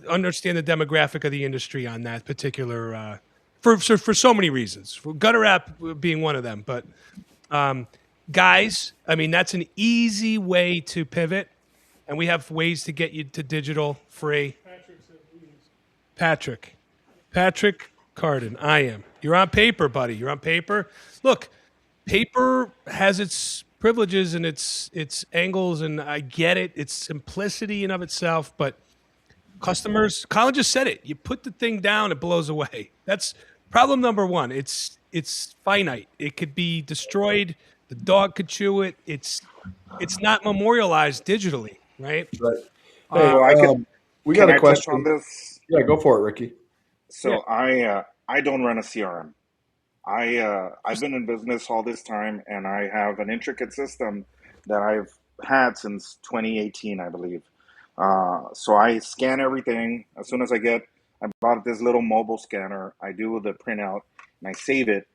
Understand the demographic of the industry on that particular for so many reasons, for gutter app being one of them. But guys, I mean, that's an easy way to pivot, and we have ways to get you to digital free. Patrick Carden, I am. You're on paper, buddy. You're on paper. Look, paper has its privileges and its angles, and I get it. It's simplicity in of itself, but customers, Colin just said it. You put the thing down, it blows away. That's problem number one. It's finite. It could be destroyed. The dog could chew it. It's not memorialized digitally, right? Right. We got a question on this. Yeah, go for it, Ricky. So I don't run a CRM. I've been in business all this time, and I have an intricate system that I've had since 2018, I believe. So I scan everything. As soon as I bought this little mobile scanner, I do the printout and I save it,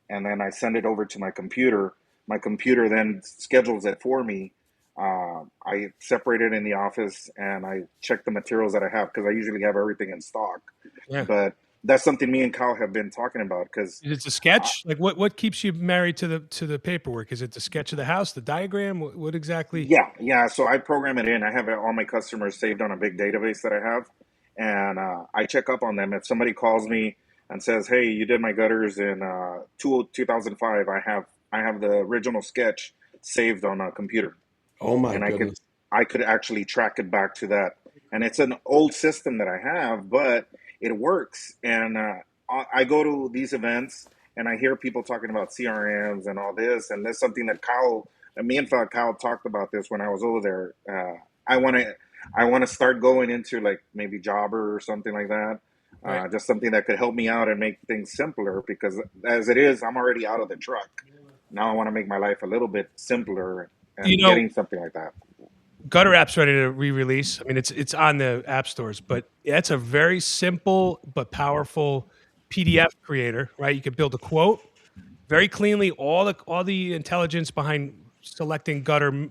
and then I send it over to my computer. My computer then schedules it for me. I separate it in the office and I check the materials that I have because I usually have everything in stock. Yeah. But that's something me and Kyle have been talking about because Is it a sketch? Like what keeps you married to the paperwork? Is it the sketch of the house, the diagram? What exactly? yeah. So I program it in. I have all my customers saved on a big database that I have, and I check up on them. If somebody calls me and says, "Hey, you did my gutters in 2005," I have the original sketch saved on a computer, Oh my and goodness. I could actually track it back to that. And it's an old system that I have, but it works. And I go to these events and I hear people talking about CRMs and all this, and that's something that me and Kyle talked about this when I was over there. I want to, I want to start going into like maybe Jobber or something like that. Right. Just something that could help me out and make things simpler because as it is, I'm already out of the truck. Now I want to make my life a little bit simpler and You know, getting something like that. Gutter App's ready to re-release. I mean, it's on the app stores, but it's a very simple but powerful PDF creator, right? You can build a quote very cleanly, all the intelligence behind selecting gutter,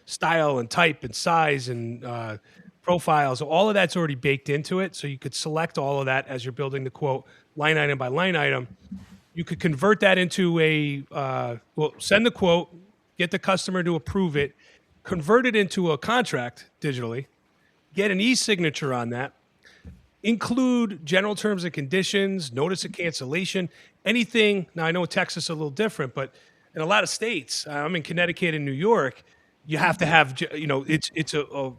style and type and size and profiles. All of that's already baked into it, so you could select all of that as you're building the quote, line item by line item. You could convert that into send the quote, get the customer to approve it, convert it into a contract digitally, get an e-signature on that, include general terms and conditions, notice of cancellation, anything. Now, I know Texas is a little different, but in a lot of states, I'm in Connecticut and New York, you have to have, it's a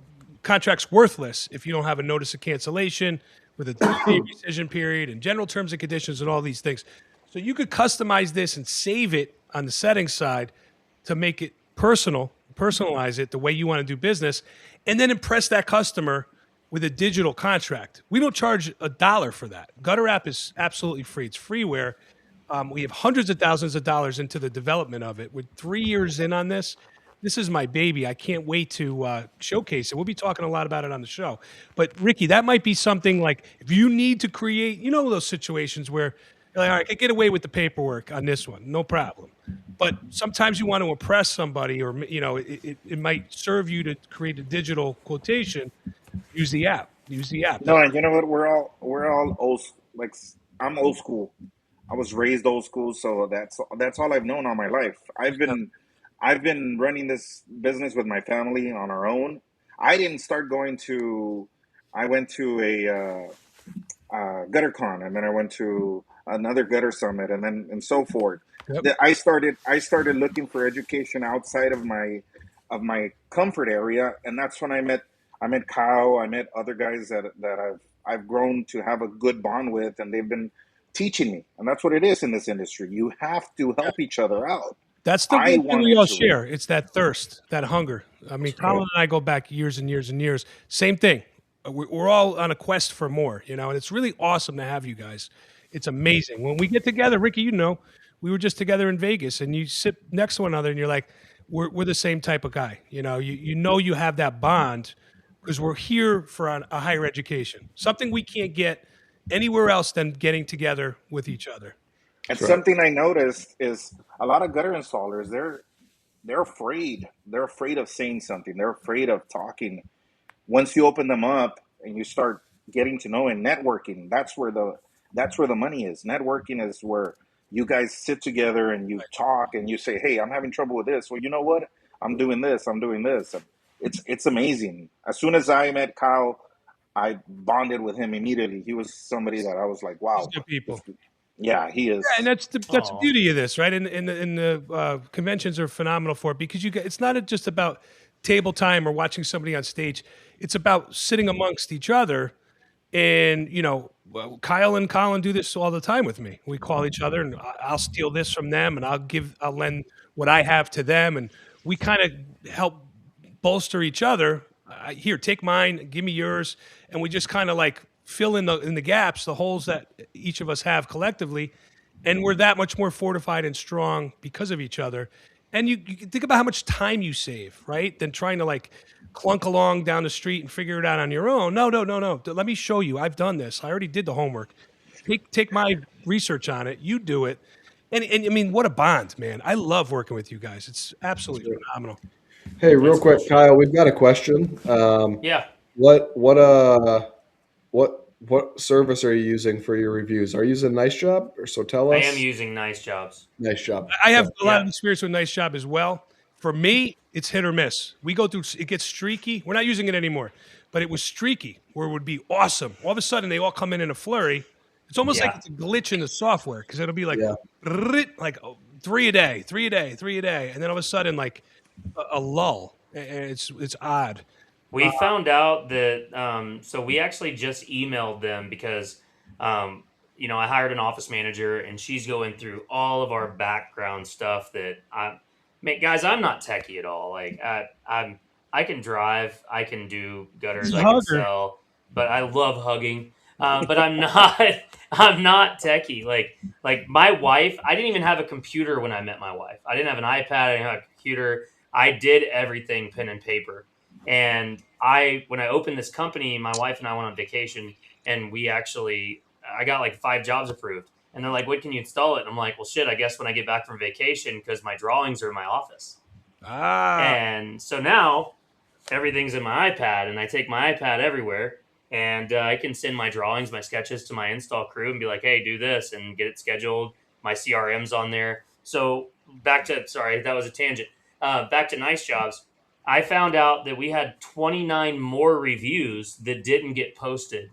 contract's worthless if you don't have a notice of cancellation with a 3-day rescission period and general terms and conditions and all these things. So you could customize this and save it on the settings side to make it personalize it the way you want to do business, and then impress that customer with a digital contract. We don't charge $1 for that. Gutter App is absolutely free. It's freeware. We have hundreds of thousands of dollars into the development of it. We're 3 years in on this. This is my baby. I can't wait to showcase it. We'll be talking a lot about it on the show. But Ricky, that might be something like if you need to create, those situations where you're like, all right, I can get away with the paperwork on this one, no problem. But sometimes you want to impress somebody, or it might serve you to create a digital quotation. Use the app. No, and you know what? We're all old. Like I'm old school. I was raised old school, so that's all I've known all my life. I've been running this business with my family on our own. I didn't start going to. I went to a gutter con, and then I went to another gutter summit, and so forth. Yep. I started looking for education outside of my comfort area, and that's when I met Kyle. I met other guys that I've grown to have a good bond with, and they've been teaching me. And that's what it is in this industry. You have to help each other out. That's the I one thing we wanted all to. share. It's that thirst, that hunger. I mean, Colin and I go back years and years and years. Same thing. We're all on a quest for more, and it's really awesome to have you guys. It's amazing. When we get together, Ricky, we were just together in Vegas, and you sit next to one another, and you're like, we're the same type of guy. You have that bond because we're here for a higher education, something we can't get anywhere else than getting together with each other. And something I noticed is a lot of gutter installers, they're afraid. They're afraid of saying something. They're afraid of talking. Once you open them up and you start getting to know and networking, that's where the money is. Networking is where you guys sit together and you talk and you say, "Hey, I'm having trouble with this." Well, you know what? I'm doing this. I'm doing this. It's amazing. As soon as I met Kyle, I bonded with him immediately. He was somebody that I was like, "Wow, Good people." Yeah, he is." Yeah, and that's the beauty of this, right? And the conventions are phenomenal for it because it's not just about table time or watching somebody on stage. It's about sitting amongst each other. And Kyle and Colin do this all the time with me. We call each other, and I'll steal this from them, and I'll lend what I have to them, and we kind of help bolster each other. Here, take mine, give me yours, and we just kind of like fill in the gaps, the holes that each of us have collectively, and we're that much more fortified and strong because of each other. And you think about how much time you save, right? Than trying to like clunk along down the street and figure it out on your own. No. Let me show you. I've done this. I already did the homework. Take my research on it. You do it. And I mean, what a bond, man. I love working with you guys. It's absolutely phenomenal. Hey, real quick, Kyle, we've got a question. Yeah. What what service are you using for your reviews? Are you using Nice Job or so tell I us? am using Nice Jobs. Nice Job. I have a lot Yeah. of experience with Nice Job as well. For me, it's hit or miss. We go through, it gets streaky. We're not using it anymore, but it was streaky where it would be awesome. All of a sudden, they all come in a flurry. It's almost like Yeah. it's a glitch in the software because it'll be like, Yeah. like 3 a day, 3 a day, 3 a day. And then all of a sudden, like a lull. And it's odd. We found out that so we actually just emailed them because I hired an office manager and she's going through all of our background stuff that guys, I'm not techie at all. Like I can drive, I can do gutters, He's a I can hugger. sell, but I love hugging. But I'm not I'm not techie. Like my wife, I didn't even have a computer when I met my wife. I didn't have an iPad, I didn't have a computer. I did everything pen and paper. And when I opened this company, my wife and I went on vacation, and I got like 5 jobs approved. And they're like, "When can you install it?" And I'm like, "Well, shit, I guess when I get back from vacation, because my drawings are in my office." Ah, And so now everything's in my iPad, and I take my iPad everywhere, and I can send my drawings, my sketches to my install crew, and be like, "Hey, do this," and get it scheduled. My CRM's on there. So sorry, that was a tangent. Back to Nice Jobs. I found out that we had 29 more reviews that didn't get posted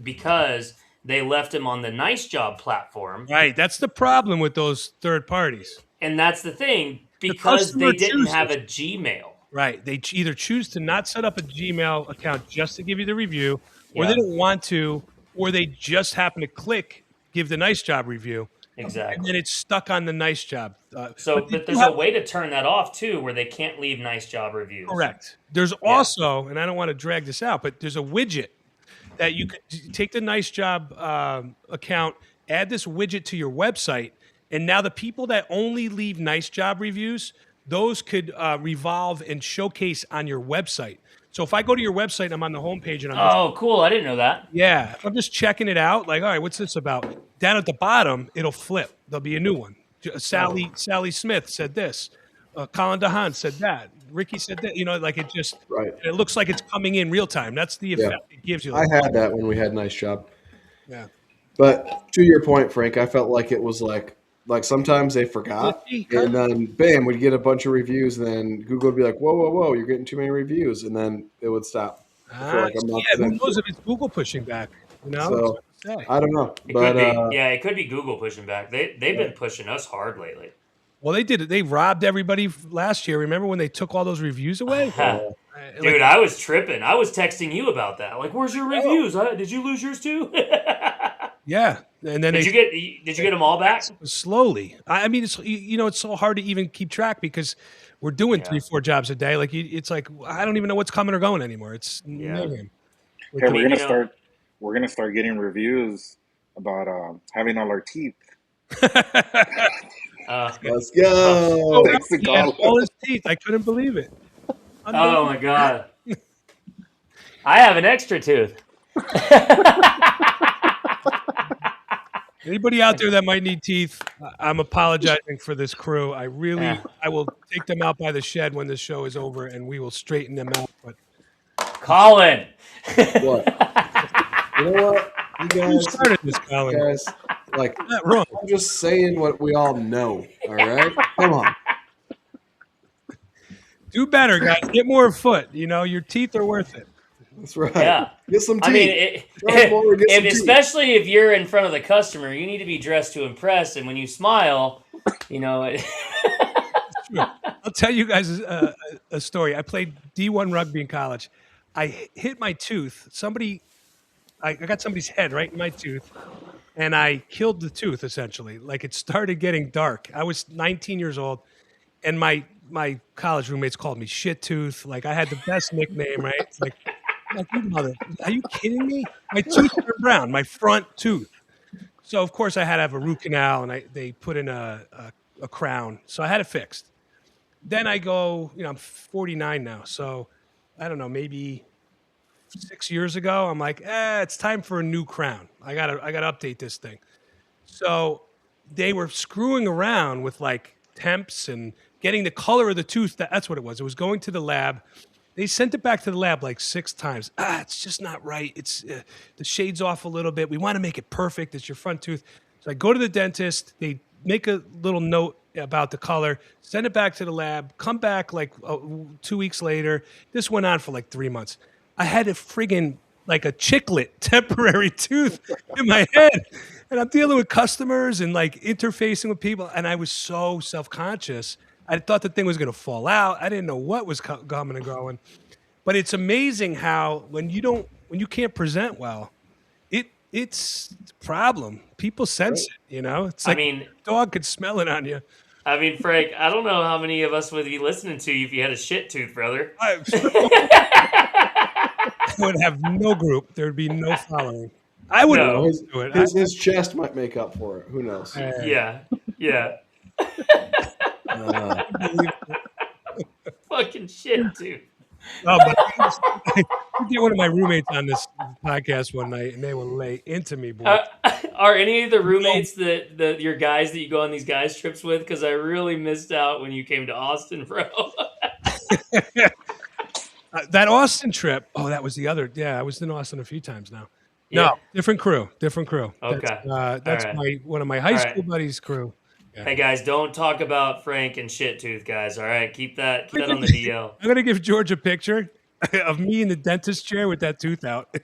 because they left them on the Nice Job platform. right. That's the problem with those third parties. And that's the thing, because customer they didn't have chooses. a Gmail. Right. They either choose to not set up a Gmail account just to give you the review, or Yeah. they don't want to, or they just happen to click give the Nice Job review, and Exactly. then it's stuck on the Nice Job. But there's a way to turn that off too, where they can't leave Nice Job reviews. Correct. There's also, and I don't want to drag this out, but there's a widget that you could take the Nice Job account, add this widget to your website, and now the people that only leave Nice Job reviews, those could revolve and showcase on your website. So if I go to your website and I'm on the homepage and Oh, cool! I didn't know that. yeah, if I'm just checking it out, like, all right, what's this about? Down at the bottom, it'll flip. There'll be a new one. Sally Smith said this. Colin DeHaan said that. Ricky said that. Like it just, Right. it looks like it's coming in real time. That's the effect it gives you. I had that when we had Nice Job. Yeah. But to your point, Frank, I felt like it was like sometimes they forgot, and then bam, we'd get a bunch of reviews, and then Google would be like, whoa, you're getting too many reviews, and then it would stop. I feel like I'm not Who knows if it's Google pushing back? So I don't know, It but could be. It could be Google pushing back. They've been pushing us hard lately. Well, they did it. They robbed everybody last year. Remember when they took all those reviews away? Dude, I was tripping. I was texting you about that. Like, where's your reviews? Did you lose yours too? Yeah, and then Did you get them all back? slowly. I mean, it's it's so hard to even keep track because we're doing 3-4 jobs a day. Like it's like I don't even know what's coming or going anymore. It's mayhem. Hey, we're gonna start getting reviews about having all our teeth. let's go. Thanks to Colin. All his teeth. I couldn't believe it. Oh my god! I have an extra tooth. Anybody out there that might need teeth, I'm apologizing for this crew. I will take them out by the shed when this show is over, and we will straighten them out. But Colin. What? You know what? You who guys, started this, Colin? like, Not wrong. I'm just saying what we all know. All right, come on. Do better, guys. Get more foot. Your teeth are worth it. That's right. Yeah. Get some teeth. I mean, especially if you're in front of the customer, you need to be dressed to impress. And when you smile, I'll tell you guys a story. I played D1 rugby in college. I hit my tooth. I got somebody's head right in my tooth, and I killed the tooth, essentially. Like, it started getting dark. I was 19 years old, and my college roommates called me Shit Tooth. Like, I had the best nickname, right? It's like, mother, are you kidding me? My tooth turned brown, my front tooth. So, of course, I had to have a root canal, and they put in a crown. So I had it fixed. Then I go, I'm 49 now. So I don't know, maybe 6 years ago, I'm like, it's time for a new crown. I gotta update this thing. So they were screwing around with like temps and getting the color of the tooth. That's what it was. It was going to the lab. They sent it back to the lab like 6 times. It's just not right. It's the shade's off a little bit. We want to make it perfect. It's your front tooth. So I go to the dentist. They make a little note about the color, send it back to the lab, come back like 2 weeks later. This went on for like 3 months. I had a friggin' like a chiclet temporary tooth in my head. And I'm dealing with customers and like interfacing with people. And I was so self-conscious. I thought the thing was going to fall out. I didn't know what was coming and going. But it's amazing how when you can't present well, it's a problem. People sense it, you know? It's like a dog could smell it on you. I mean, Frank, I don't know how many of us would be listening to you if you had a shit tooth, brother. I would have no group. There would be no following. I would do it. His chest might make up for it. Who knows? Yeah. Fucking shit tooth. Oh, but I get one of my roommates on this podcast one night, and they will lay into me, boy. Are any of the roommates that your guys that you go on these guys trips with? Because I really missed out when you came to Austin, bro. That Austin trip. Oh, that was the other. Yeah, I was in Austin a few times now. No, different crew. Okay, that's right. one of my high school buddies' crew. Yeah. Hey guys, don't talk about Frank and shit tooth, guys. All right, keep that on the DL. I'm gonna give George a picture of me in the dentist chair with that tooth out,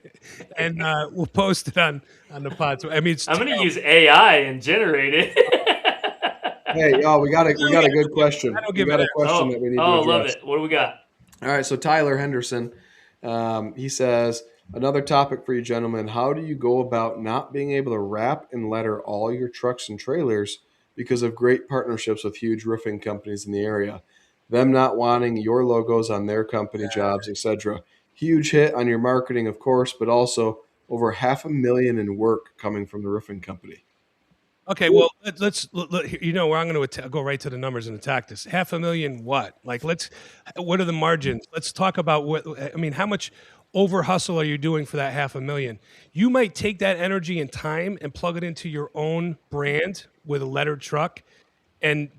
and we'll post it on the pod. So, I mean, I'm gonna use AI and generate it. Hey, y'all, we got a good question. We got a question that we need to address. Love it. What do we got? All right, so Tyler Henderson, he says, another topic for you gentlemen. How do you go about not being able to wrap and letter all your trucks and trailers because of great partnerships with huge roofing companies in the area? Them not wanting your logos on their company jobs, etc. Huge hit on your marketing, of course, but also over $500,000 in work coming from the roofing company. Okay, well, let's where I'm going to go right to the numbers and attack this. $500,000 what? Like, what are the margins? Let's talk about how much over hustle are you doing for that $500,000? You might take that energy and time and plug it into your own brand with a lettered truck and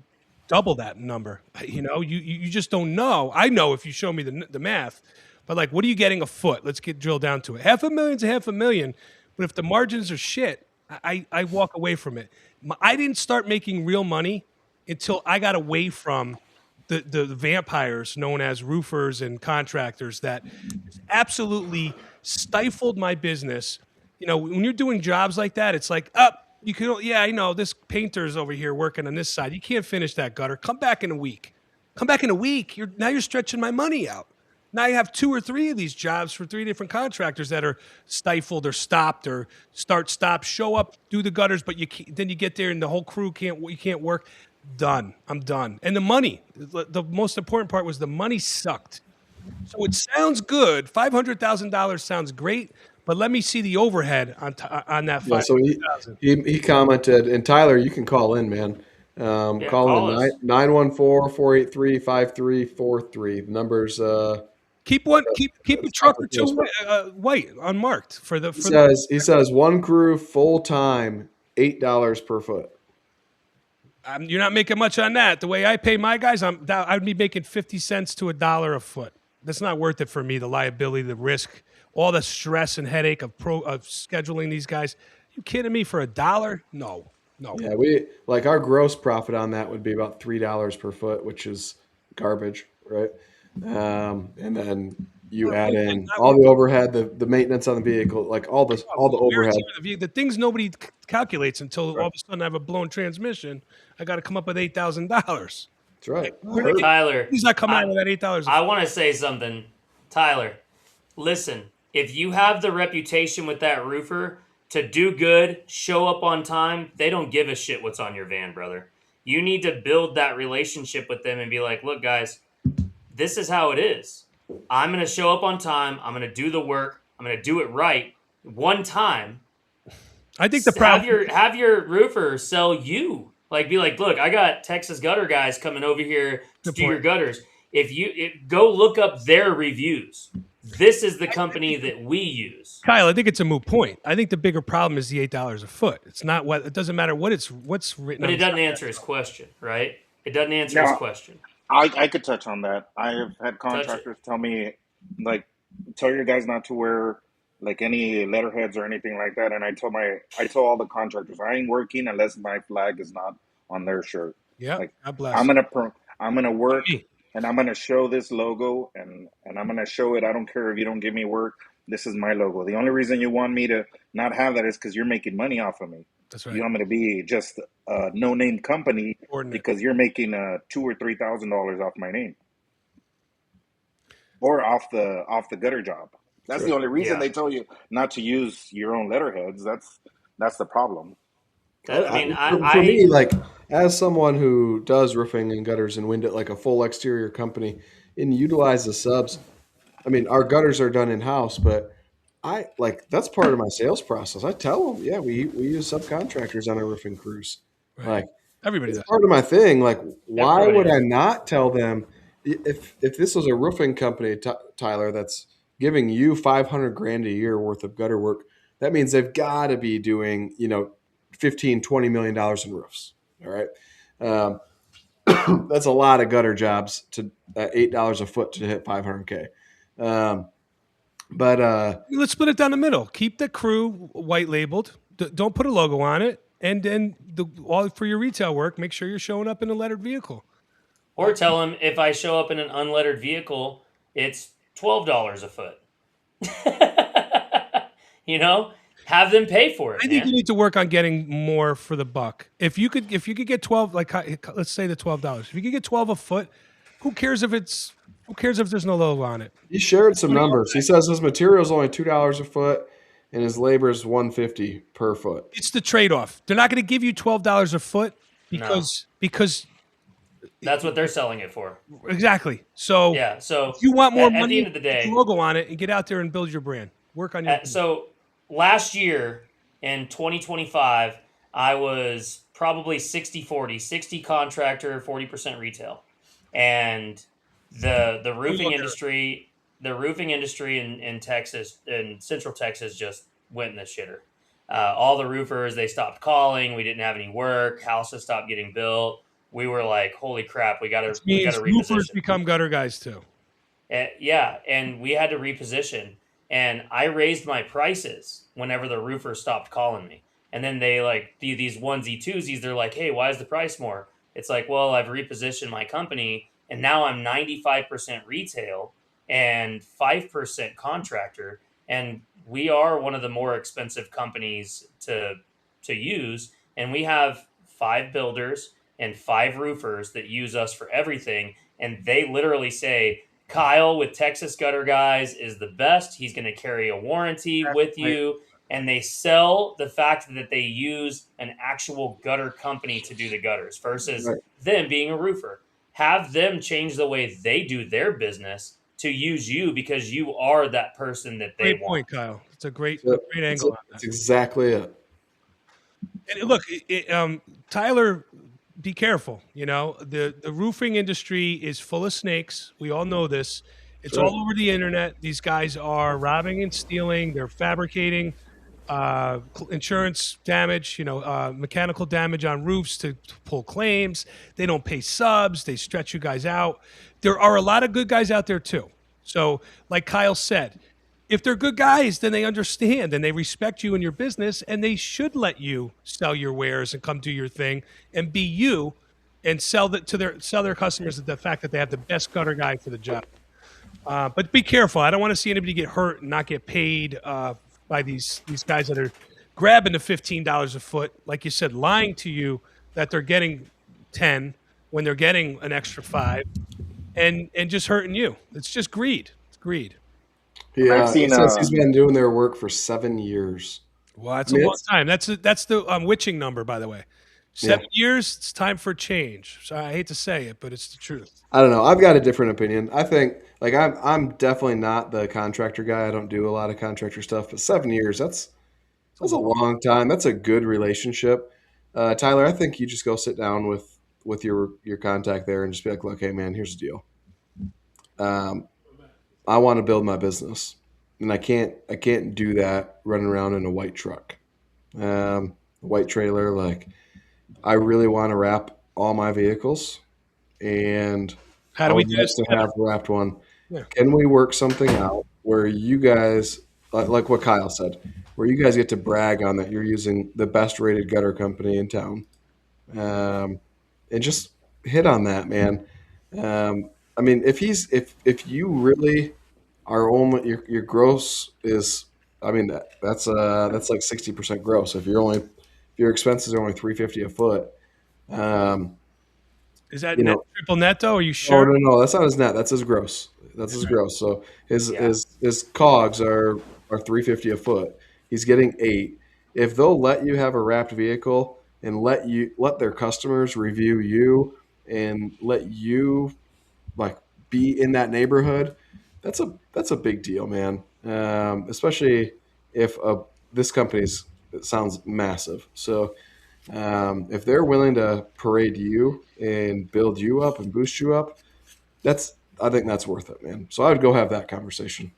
double that number. You know, you just don't know. I know if you show me the math, but like, what are you getting a foot? Let's drill down to it. $500,000 is $500,000, but if the margins are shit, I walk away from it. I didn't start making real money until I got away from the vampires known as roofers and contractors that absolutely stifled my business. You know, when you're doing jobs like that, it's like, I know this painter's over here working on this side. You can't finish that gutter. Come back in a week. You're stretching my money out. Now you have 2 or 3 of these jobs for 3 different contractors that are stifled or stopped or stop, show up, do the gutters, but then you get there and the whole crew can't work. Done. I'm done. And the money, the most important part was the money sucked. So it sounds good. $500,000 sounds great, but let me see the overhead on that $500,000. So he commented, and Tyler, you can call in, man. Call in 914-483-5343. The numbers. Keep a truck or 2 white unmarked for the. He says one crew full time $8 per foot. You're not making much on that. The way I pay my guys, I'd be making 50 cents to $1 a foot. That's not worth it for me. The liability, the risk, all the stress and headache of scheduling these guys. You kidding me? For $1? No. Yeah, our gross profit on that would be about $3 per foot, which is garbage, right? And then you add in all the overhead, the maintenance on the vehicle, like all the overhead. The things nobody calculates until all of a sudden I have a blown transmission. I got to come up with $8,000. That's right. Tyler, he's not coming out with that $8. I want to say something. Tyler, listen, if you have the reputation with that roofer to do good, show up on time, they don't give a shit what's on your van, brother. You need to build that relationship with them and be like, look, guys, this is how it is. I'm going to show up on time. I'm going to do the work. I'm going to do it right one time. I think the problem... Have your roofer sell you. Like, be like, look, I got Texas gutter guys coming over here to do your gutters. Go look up their reviews. This is the company that we use. Kyle, I think it's a moot point. I think the bigger problem is the $8 a foot. It's not it doesn't matter what's written. But it doesn't answer his question, right? It doesn't answer his question. I could touch on that. I have had contractors tell me like tell your guys not to wear like any letterheads or anything like that. And I tell all the contractors I ain't working unless my flag is not on their shirt. Yep. Like God I'm bless. gonna I'm gonna Not work me. and I'm gonna show this logo and I'm gonna show it. I don't care if you don't give me work. This is my logo. The only reason you want me to not have that is because you're making money off of me. That's You right. want me to be just a no name company Ordinate. because you're making $2,000 or $3,000 off my name or off the gutter job. That's That's the right. only reason Yeah. they tell you not to use your own letterheads. That's the problem. I mean, For me, like as someone who does roofing and gutters and window, like a full exterior company, and utilize the subs. I mean, our gutters are done in house, but I like that's part of my sales process. I tell them, yeah, we use subcontractors on our roofing crews. Right. Like Everybody it's does. part of my thing. Like, why Everybody would I does. not tell them if this was a roofing company, Tyler, that's giving you 500 grand a year worth of gutter work? That means they've got to be doing 15-20 million dollars in roofs. All right, um, that's a lot of gutter jobs to $8 a foot to hit 500K. Um, but Let's split it down the middle. Keep the crew white labeled. Don't put a logo on it. And then all for your retail work, make sure you're showing up in a lettered vehicle. Or tell them if I show up in an unlettered vehicle, it's $12 a foot. You know, have them pay for it, I think you man. need to work on getting more for the buck. If you could get 12, like let's say the $12. If you could get 12 a foot, who cares if there's no logo on it? he shared some numbers. He says his material is only $2 a foot, and his labor is $150 per foot. It's the trade-off. They're not going to give you $12 a foot No. because That's what they're selling it for. exactly. So Yeah. So if you want more at money, the end of the put day, the logo on it and get out there and build your brand. Work on your brand. so last year in 2025, I was probably 60-40, 60 contractor, 40% retail. And the roofing industry, in Texas, in Central Texas, just went in the shitter. All the roofers, they stopped calling. We didn't have any work. Houses stopped getting built. We were like, holy crap, we gotta Means roofers reposition. become gutter guys too. Yeah, and we had to reposition. And I raised my prices whenever the roofers stopped calling me. And then they like these onesie twosies. They're like, "Hey, why is the price more?" It's like, well, I've repositioned my company, and now I'm 95% retail and 5% contractor, and we are one of the more expensive companies to use. And we have 5 builders and 5 roofers that use us for everything, and they literally say, Kyle with Texas Gutter Guys is the best. He's going to carry a warranty with you. And they sell the fact that they use an actual gutter company to do the gutters versus Right. them being a roofer. Have them change the way they do their business to use you because you are that person that they Great want. point, Kyle. It's a great So angle on that. that's exactly it. And look, Tyler, be careful. You know, the roofing industry is full of snakes. We all know this. It's Sure. all over the internet. These guys are robbing and stealing. They're fabricating insurance damage, mechanical damage on roofs to pull claims. They don't pay subs. They stretch you guys out. There are a lot of good guys out there too. So, like Kyle said, if they're good guys, then they understand and they respect you and your business, and they should let you sell your wares and come do your thing and be you and sell their customers the fact that they have the best gutter guy for the job. But be careful. I don't want to see anybody get hurt and not get paid by these guys that are grabbing the $15 a foot, like you said, lying to you that they're getting 10 when they're getting an extra 5, and just hurting you. It's just greed. It's greed. Yeah, I've seen he says he's been doing their work for 7 years. Well, that's I mean, a long time. That's the witching number, by the way. Yeah. 7 years. It's time for change. So I hate to say it, but it's the truth. I don't know. I've got a different opinion. I think like I'm definitely not the contractor guy. I don't do a lot of contractor stuff, but 7 years, that's a long time. That's a good relationship. Tyler, I think you just go sit down with your contact there and just be like, look, hey man, here's the deal. I want to build my business, and I can't do that running around in a white truck, white trailer. Like, I really want to wrap all my vehicles, and How I do we would do like this to together? have wrapped one. Yeah. Can we work something out where you guys, like what Kyle said, where you guys get to brag on that you're using the best rated gutter company in town, and just hit on that, man. I mean, if you really are only your gross is, I mean that's like 60% gross. If your expenses are only 350 a foot, um, Is that you net, know, triple net though? Are you oh sure? no, that's not his net. That's his gross. That's his gross. So Yeah. his cogs are 350 a foot. He's getting 8. If they'll let you have a wrapped vehicle and let their customers review you and let you like be in that neighborhood, that's a big deal, man. Especially if this company's it sounds massive. So if they're willing to parade you and build you up and boost you up, I think that's worth it, man. So I would go have that conversation.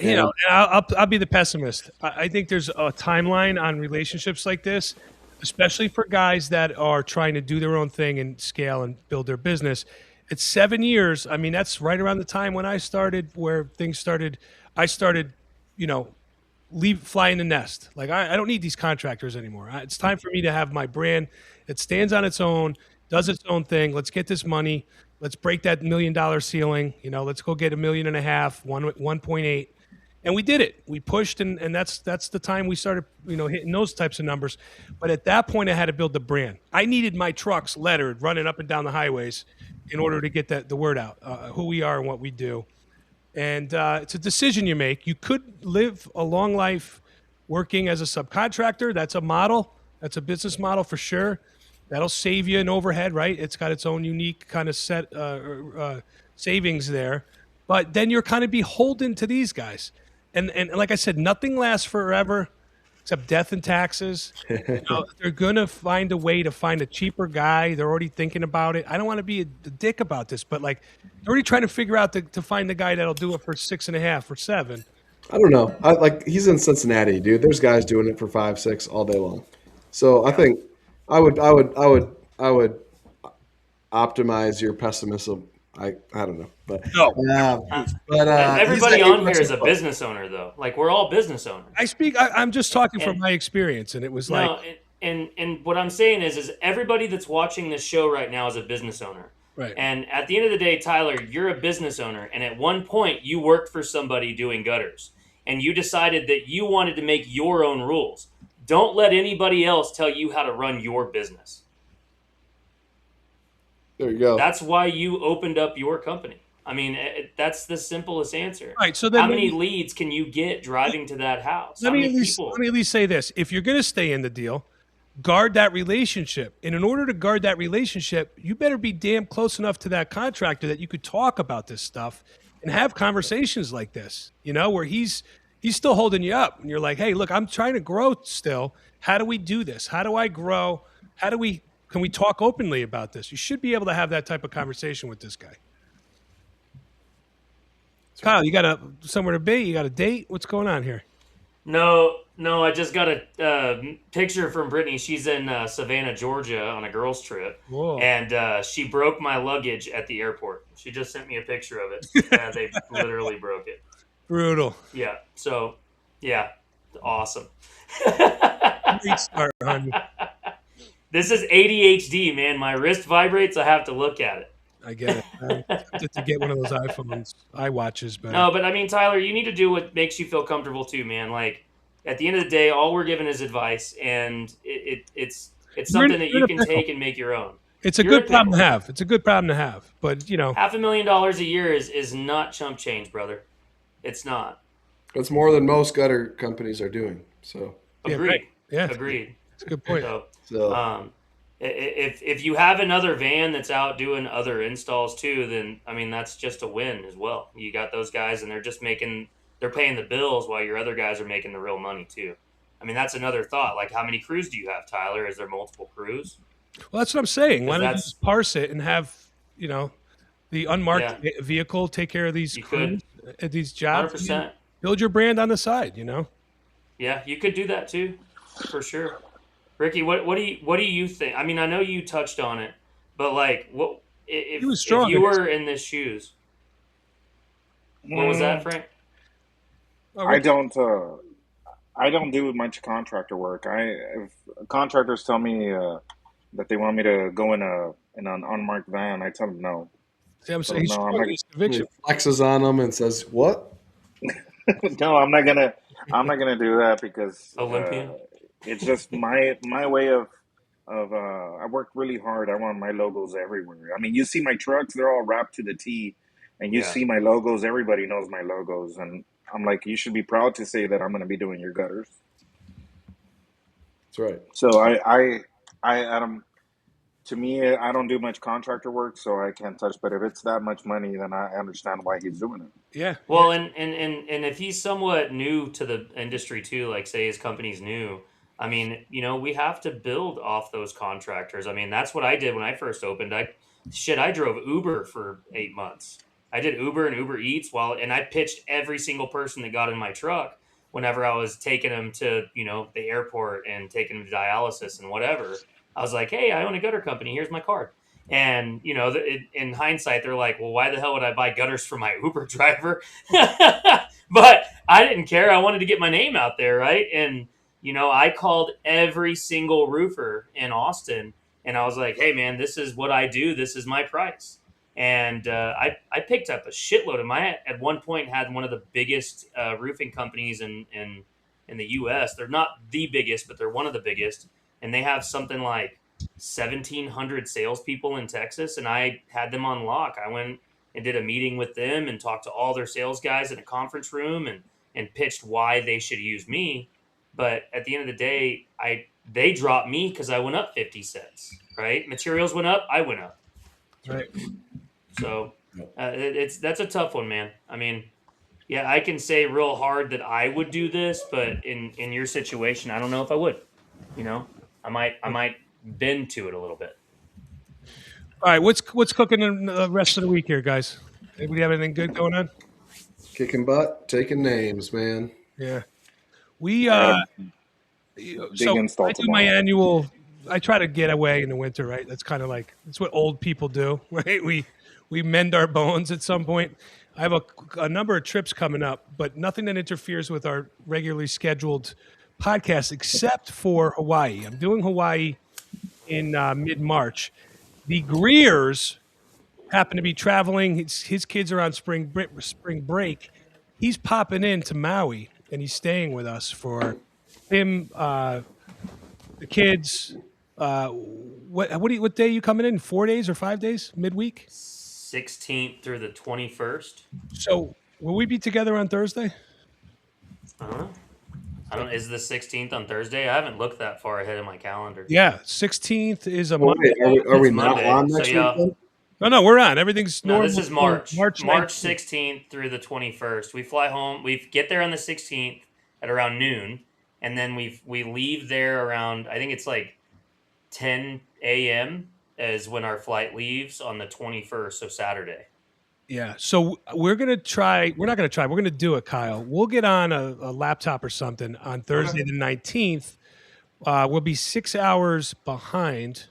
You know, And and I'll be the pessimist. I think there's a timeline on relationships like this, especially for guys that are trying to do their own thing and scale and build their business. It's 7 years. I mean, that's right around the time when I started, where things started. I started, you know, flying the nest. Like I don't need these contractors anymore. It's time for me to have my brand. It stands on its own, does its own thing. Let's get this money. Let's break that $1 million ceiling. You know, let's go get 1.5 million, 1.8. And we did it. We pushed, and that's the time we started, hitting those types of numbers. But at that point, I had to build the brand. I needed my trucks lettered, running up and down the highways, in order to get the word out, who we are and what we do. And it's a decision you make. You could live a long life working as a subcontractor. That's a model. That's a business model for sure. That'll save you an overhead, right? It's got its own unique kind of set savings there. But then you're kind of beholden to these guys. And like I said, nothing lasts forever except death and taxes. They're going to find a way to find a cheaper guy. They're already thinking about it. I don't want to be a dick about this, but like they're already trying to figure out to find the guy that'll do it for 6.5 or 7. I don't know. He's in Cincinnati, dude. There's guys doing it for 5, 6 all day long. So I think I would optimize your pessimism. I don't know, but No, Everybody he's got on 8 here is bucks a foot. business owner, though. Like we're all business owners. I'm just talking from And- my experience, and it was No, like, and what I'm saying is everybody that's watching this show right now is a business owner. right. And at the end of the day, Tyler, you're a business owner, and at one point you worked for somebody doing gutters, and you decided that you wanted to make your own rules. Don't let anybody else tell you how to run your business. There you go. That's why you opened up your company. I mean, that's the simplest answer. Right. So then How many leads can you get driving to that house? How many people? let me at least say this: if you're going to stay in the deal, guard that relationship. And in order to guard that relationship, you better be damn close enough to that contractor that you could talk about this stuff and have conversations like this, where he's still holding you up and you're like, "Hey, look, I'm trying to grow still. How do we do this? How do I grow? Can we talk openly about this?" You should be able to have that type of conversation with this guy. Kyle, you got somewhere to be? You got a date? What's going on here? No, I just got a picture from Brittany. She's in Savannah, Georgia on a girls' trip. Whoa. And she broke my luggage at the airport. She just sent me a picture of it. They literally broke it. Brutal. Yeah, so, yeah, awesome. Great start, honey. This is ADHD, man. My wrist vibrates. I have to look at it. I get it. I'm tempted to get one of those iWatches, but No, but I mean, Tyler, you need to do what makes you feel comfortable too, man. Like at the end of the day, all we're given is advice, and it's something that you can take and make your own. It's a good problem to have. It's a good problem to have, but $500,000 a year is not chump change, brother. It's not. It's more than most gutter companies are doing. So Agreed. Right. Yeah, Agreed. It's a good point. so If you have another van that's out doing other installs too, then I mean that's just a win as well. You got those guys, and they're paying the bills while your other guys are making the real money too. I mean that's another thought. Like how many crews do you have, Tyler? Is there multiple crews? Well, that's what I'm saying. Why don't you just parse it and have the unmarked vehicle take care of these crews, these jobs? 100%. Build your brand on the side. Yeah, you could do that too, for sure. Ricky, what do you think? I mean, I know you touched on it, but like, what if you were in this shoes? What was that, Frank? Oh, I Rick, don't. I don't do much contractor work. If contractors tell me that they want me to go in an unmarked van, I tell them no. see, I'm Tell saying them he's no. I'm showing not. his He conviction. flexes on them and says, "What?" No, I'm not gonna. I'm not gonna do that because Olympian. it's just my way of. I work really hard. I want my logos everywhere. I mean, you see my trucks; they're all wrapped to the T, and you Yeah. see my logos. Everybody knows my logos, and I'm like, you should be proud to say that I'm gonna be doing your gutters. That's right. So Adam, to me, I don't do much contractor work, so I can't touch. But if it's that much money, then I understand why he's doing it. Yeah. Well, and if he's somewhat new to the industry too, like say his company's new, I mean, we have to build off those contractors. I mean, that's what I did when I first opened. I drove Uber for 8 months. I did Uber and Uber Eats and I pitched every single person that got in my truck whenever I was taking them to, the airport and taking them to dialysis and whatever. I was like, hey, I own a gutter company. Here's my card. And in hindsight, they're like, "Well, why the hell would I buy gutters for my Uber driver?" But I didn't care. I wanted to get my name out there, right? And I called every single roofer in Austin, and I was like, "Hey, man, this is what I do. This is my price." And I picked up a shitload of my. At one point, had one of the biggest roofing companies in the U.S. They're not the biggest, but they're one of the biggest, and they have something like 1,700 salespeople in Texas, and I had them on lock. I went and did a meeting with them and talked to all their sales guys in a conference room and pitched why they should use me. But at the end of the day, they dropped me because I went up 50 cents. Right? Materials went up, I went up. Right. So that's a tough one, man. I mean, yeah, I can say real hard that I would do this, but in your situation, I don't know if I would. I might bend to it a little bit. All right. What's cooking in the rest of the week here, guys? Anybody have anything good going on? Kicking butt, taking names, man. Yeah. We I have so install I do my tomorrow. annual. I try to get away in the winter, right? That's kind of like that's what old people do, right? We mend our bones at some point. I have a number of trips coming up, but nothing that interferes with our regularly scheduled podcast except for Hawaii. I'm doing Hawaii in mid-March. The Greers happen to be traveling. His kids are on spring break. He's popping into Maui and he's staying with us for him, the kids. What day are you coming in? 4 days or 5 days? Midweek? 16th through the 21st. So will we be together on Thursday? Uh-huh. I don't. Is the 16th on Thursday? I haven't looked that far ahead in my calendar. Yeah, 16th is a Oh, Monday. wait, are we It's not Monday, on so next yeah. week? No, we're on. Everything's No, normal. this is March. March March 19th. 16th through the 21st. We fly home. We get there on the 16th at around noon, and then we leave there around. I think it's like 10 a.m. is when our flight leaves on the 21st, so Saturday. Yeah. So we're gonna try. We're not gonna try. We're gonna do it, Kyle. We'll get on a laptop or something on Thursday the 19th. We'll be 6 hours behind.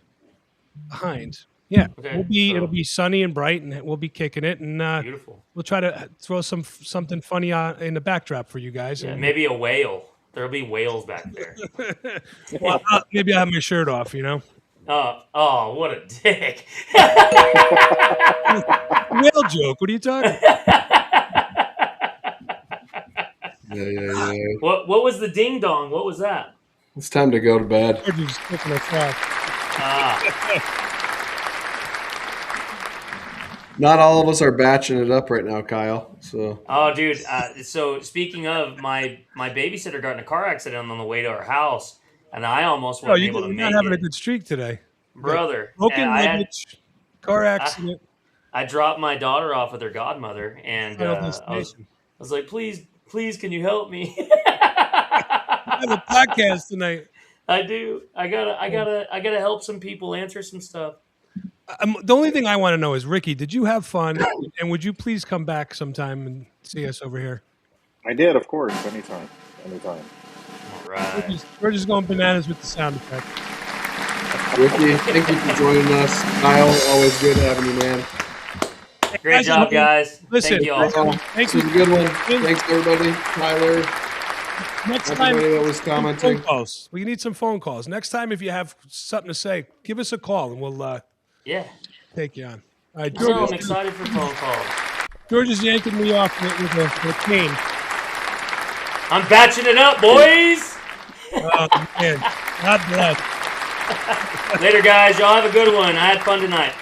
Yeah. Okay, It'll be sunny and bright, and we'll be kicking it, and Beautiful. we'll try to throw something funny in the backdrop for you guys. Yeah, And, maybe a whale. There'll be whales back there. well, maybe I have my shirt off. Oh, what a dick. Whale joke. What are you talking about? Yeah. What was the ding dong? What was that? It's time to go to bed. We're just kicking us off. Not all of us are batching it up right now, Kyle. So Oh, dude. So speaking of, my babysitter got in a car accident on the way to our house, and I almost wasn't able to You're make not having it. a good streak today. Brother. Broken and luggage, car accident. I dropped my daughter off with her godmother, and Final I destination. was like, please, can you help me? I have a podcast tonight. I do. I gotta help some people answer some stuff. The only thing I want to know is, Ricky, did you have fun? And would you please come back sometime and see us over here? I did, of course, anytime. All right. We're just going bananas with the sound effect. Ricky, thank you for joining us. Kyle, always good having you, man. Great Guys, job, guys. listen, Thank you all. This was a good one. Thanks, everybody. Tyler, next time, everybody that was phone commenting. calls. We need some phone calls. Next time, if you have something to say, give us a call and we'll Yeah. take you on. All right, I know, I'm George, excited for phone calls. George is yanking me off with a cane. I'm batching it up, boys. Oh, man. God bless. Later, guys. Y'all have a good one. I had fun tonight.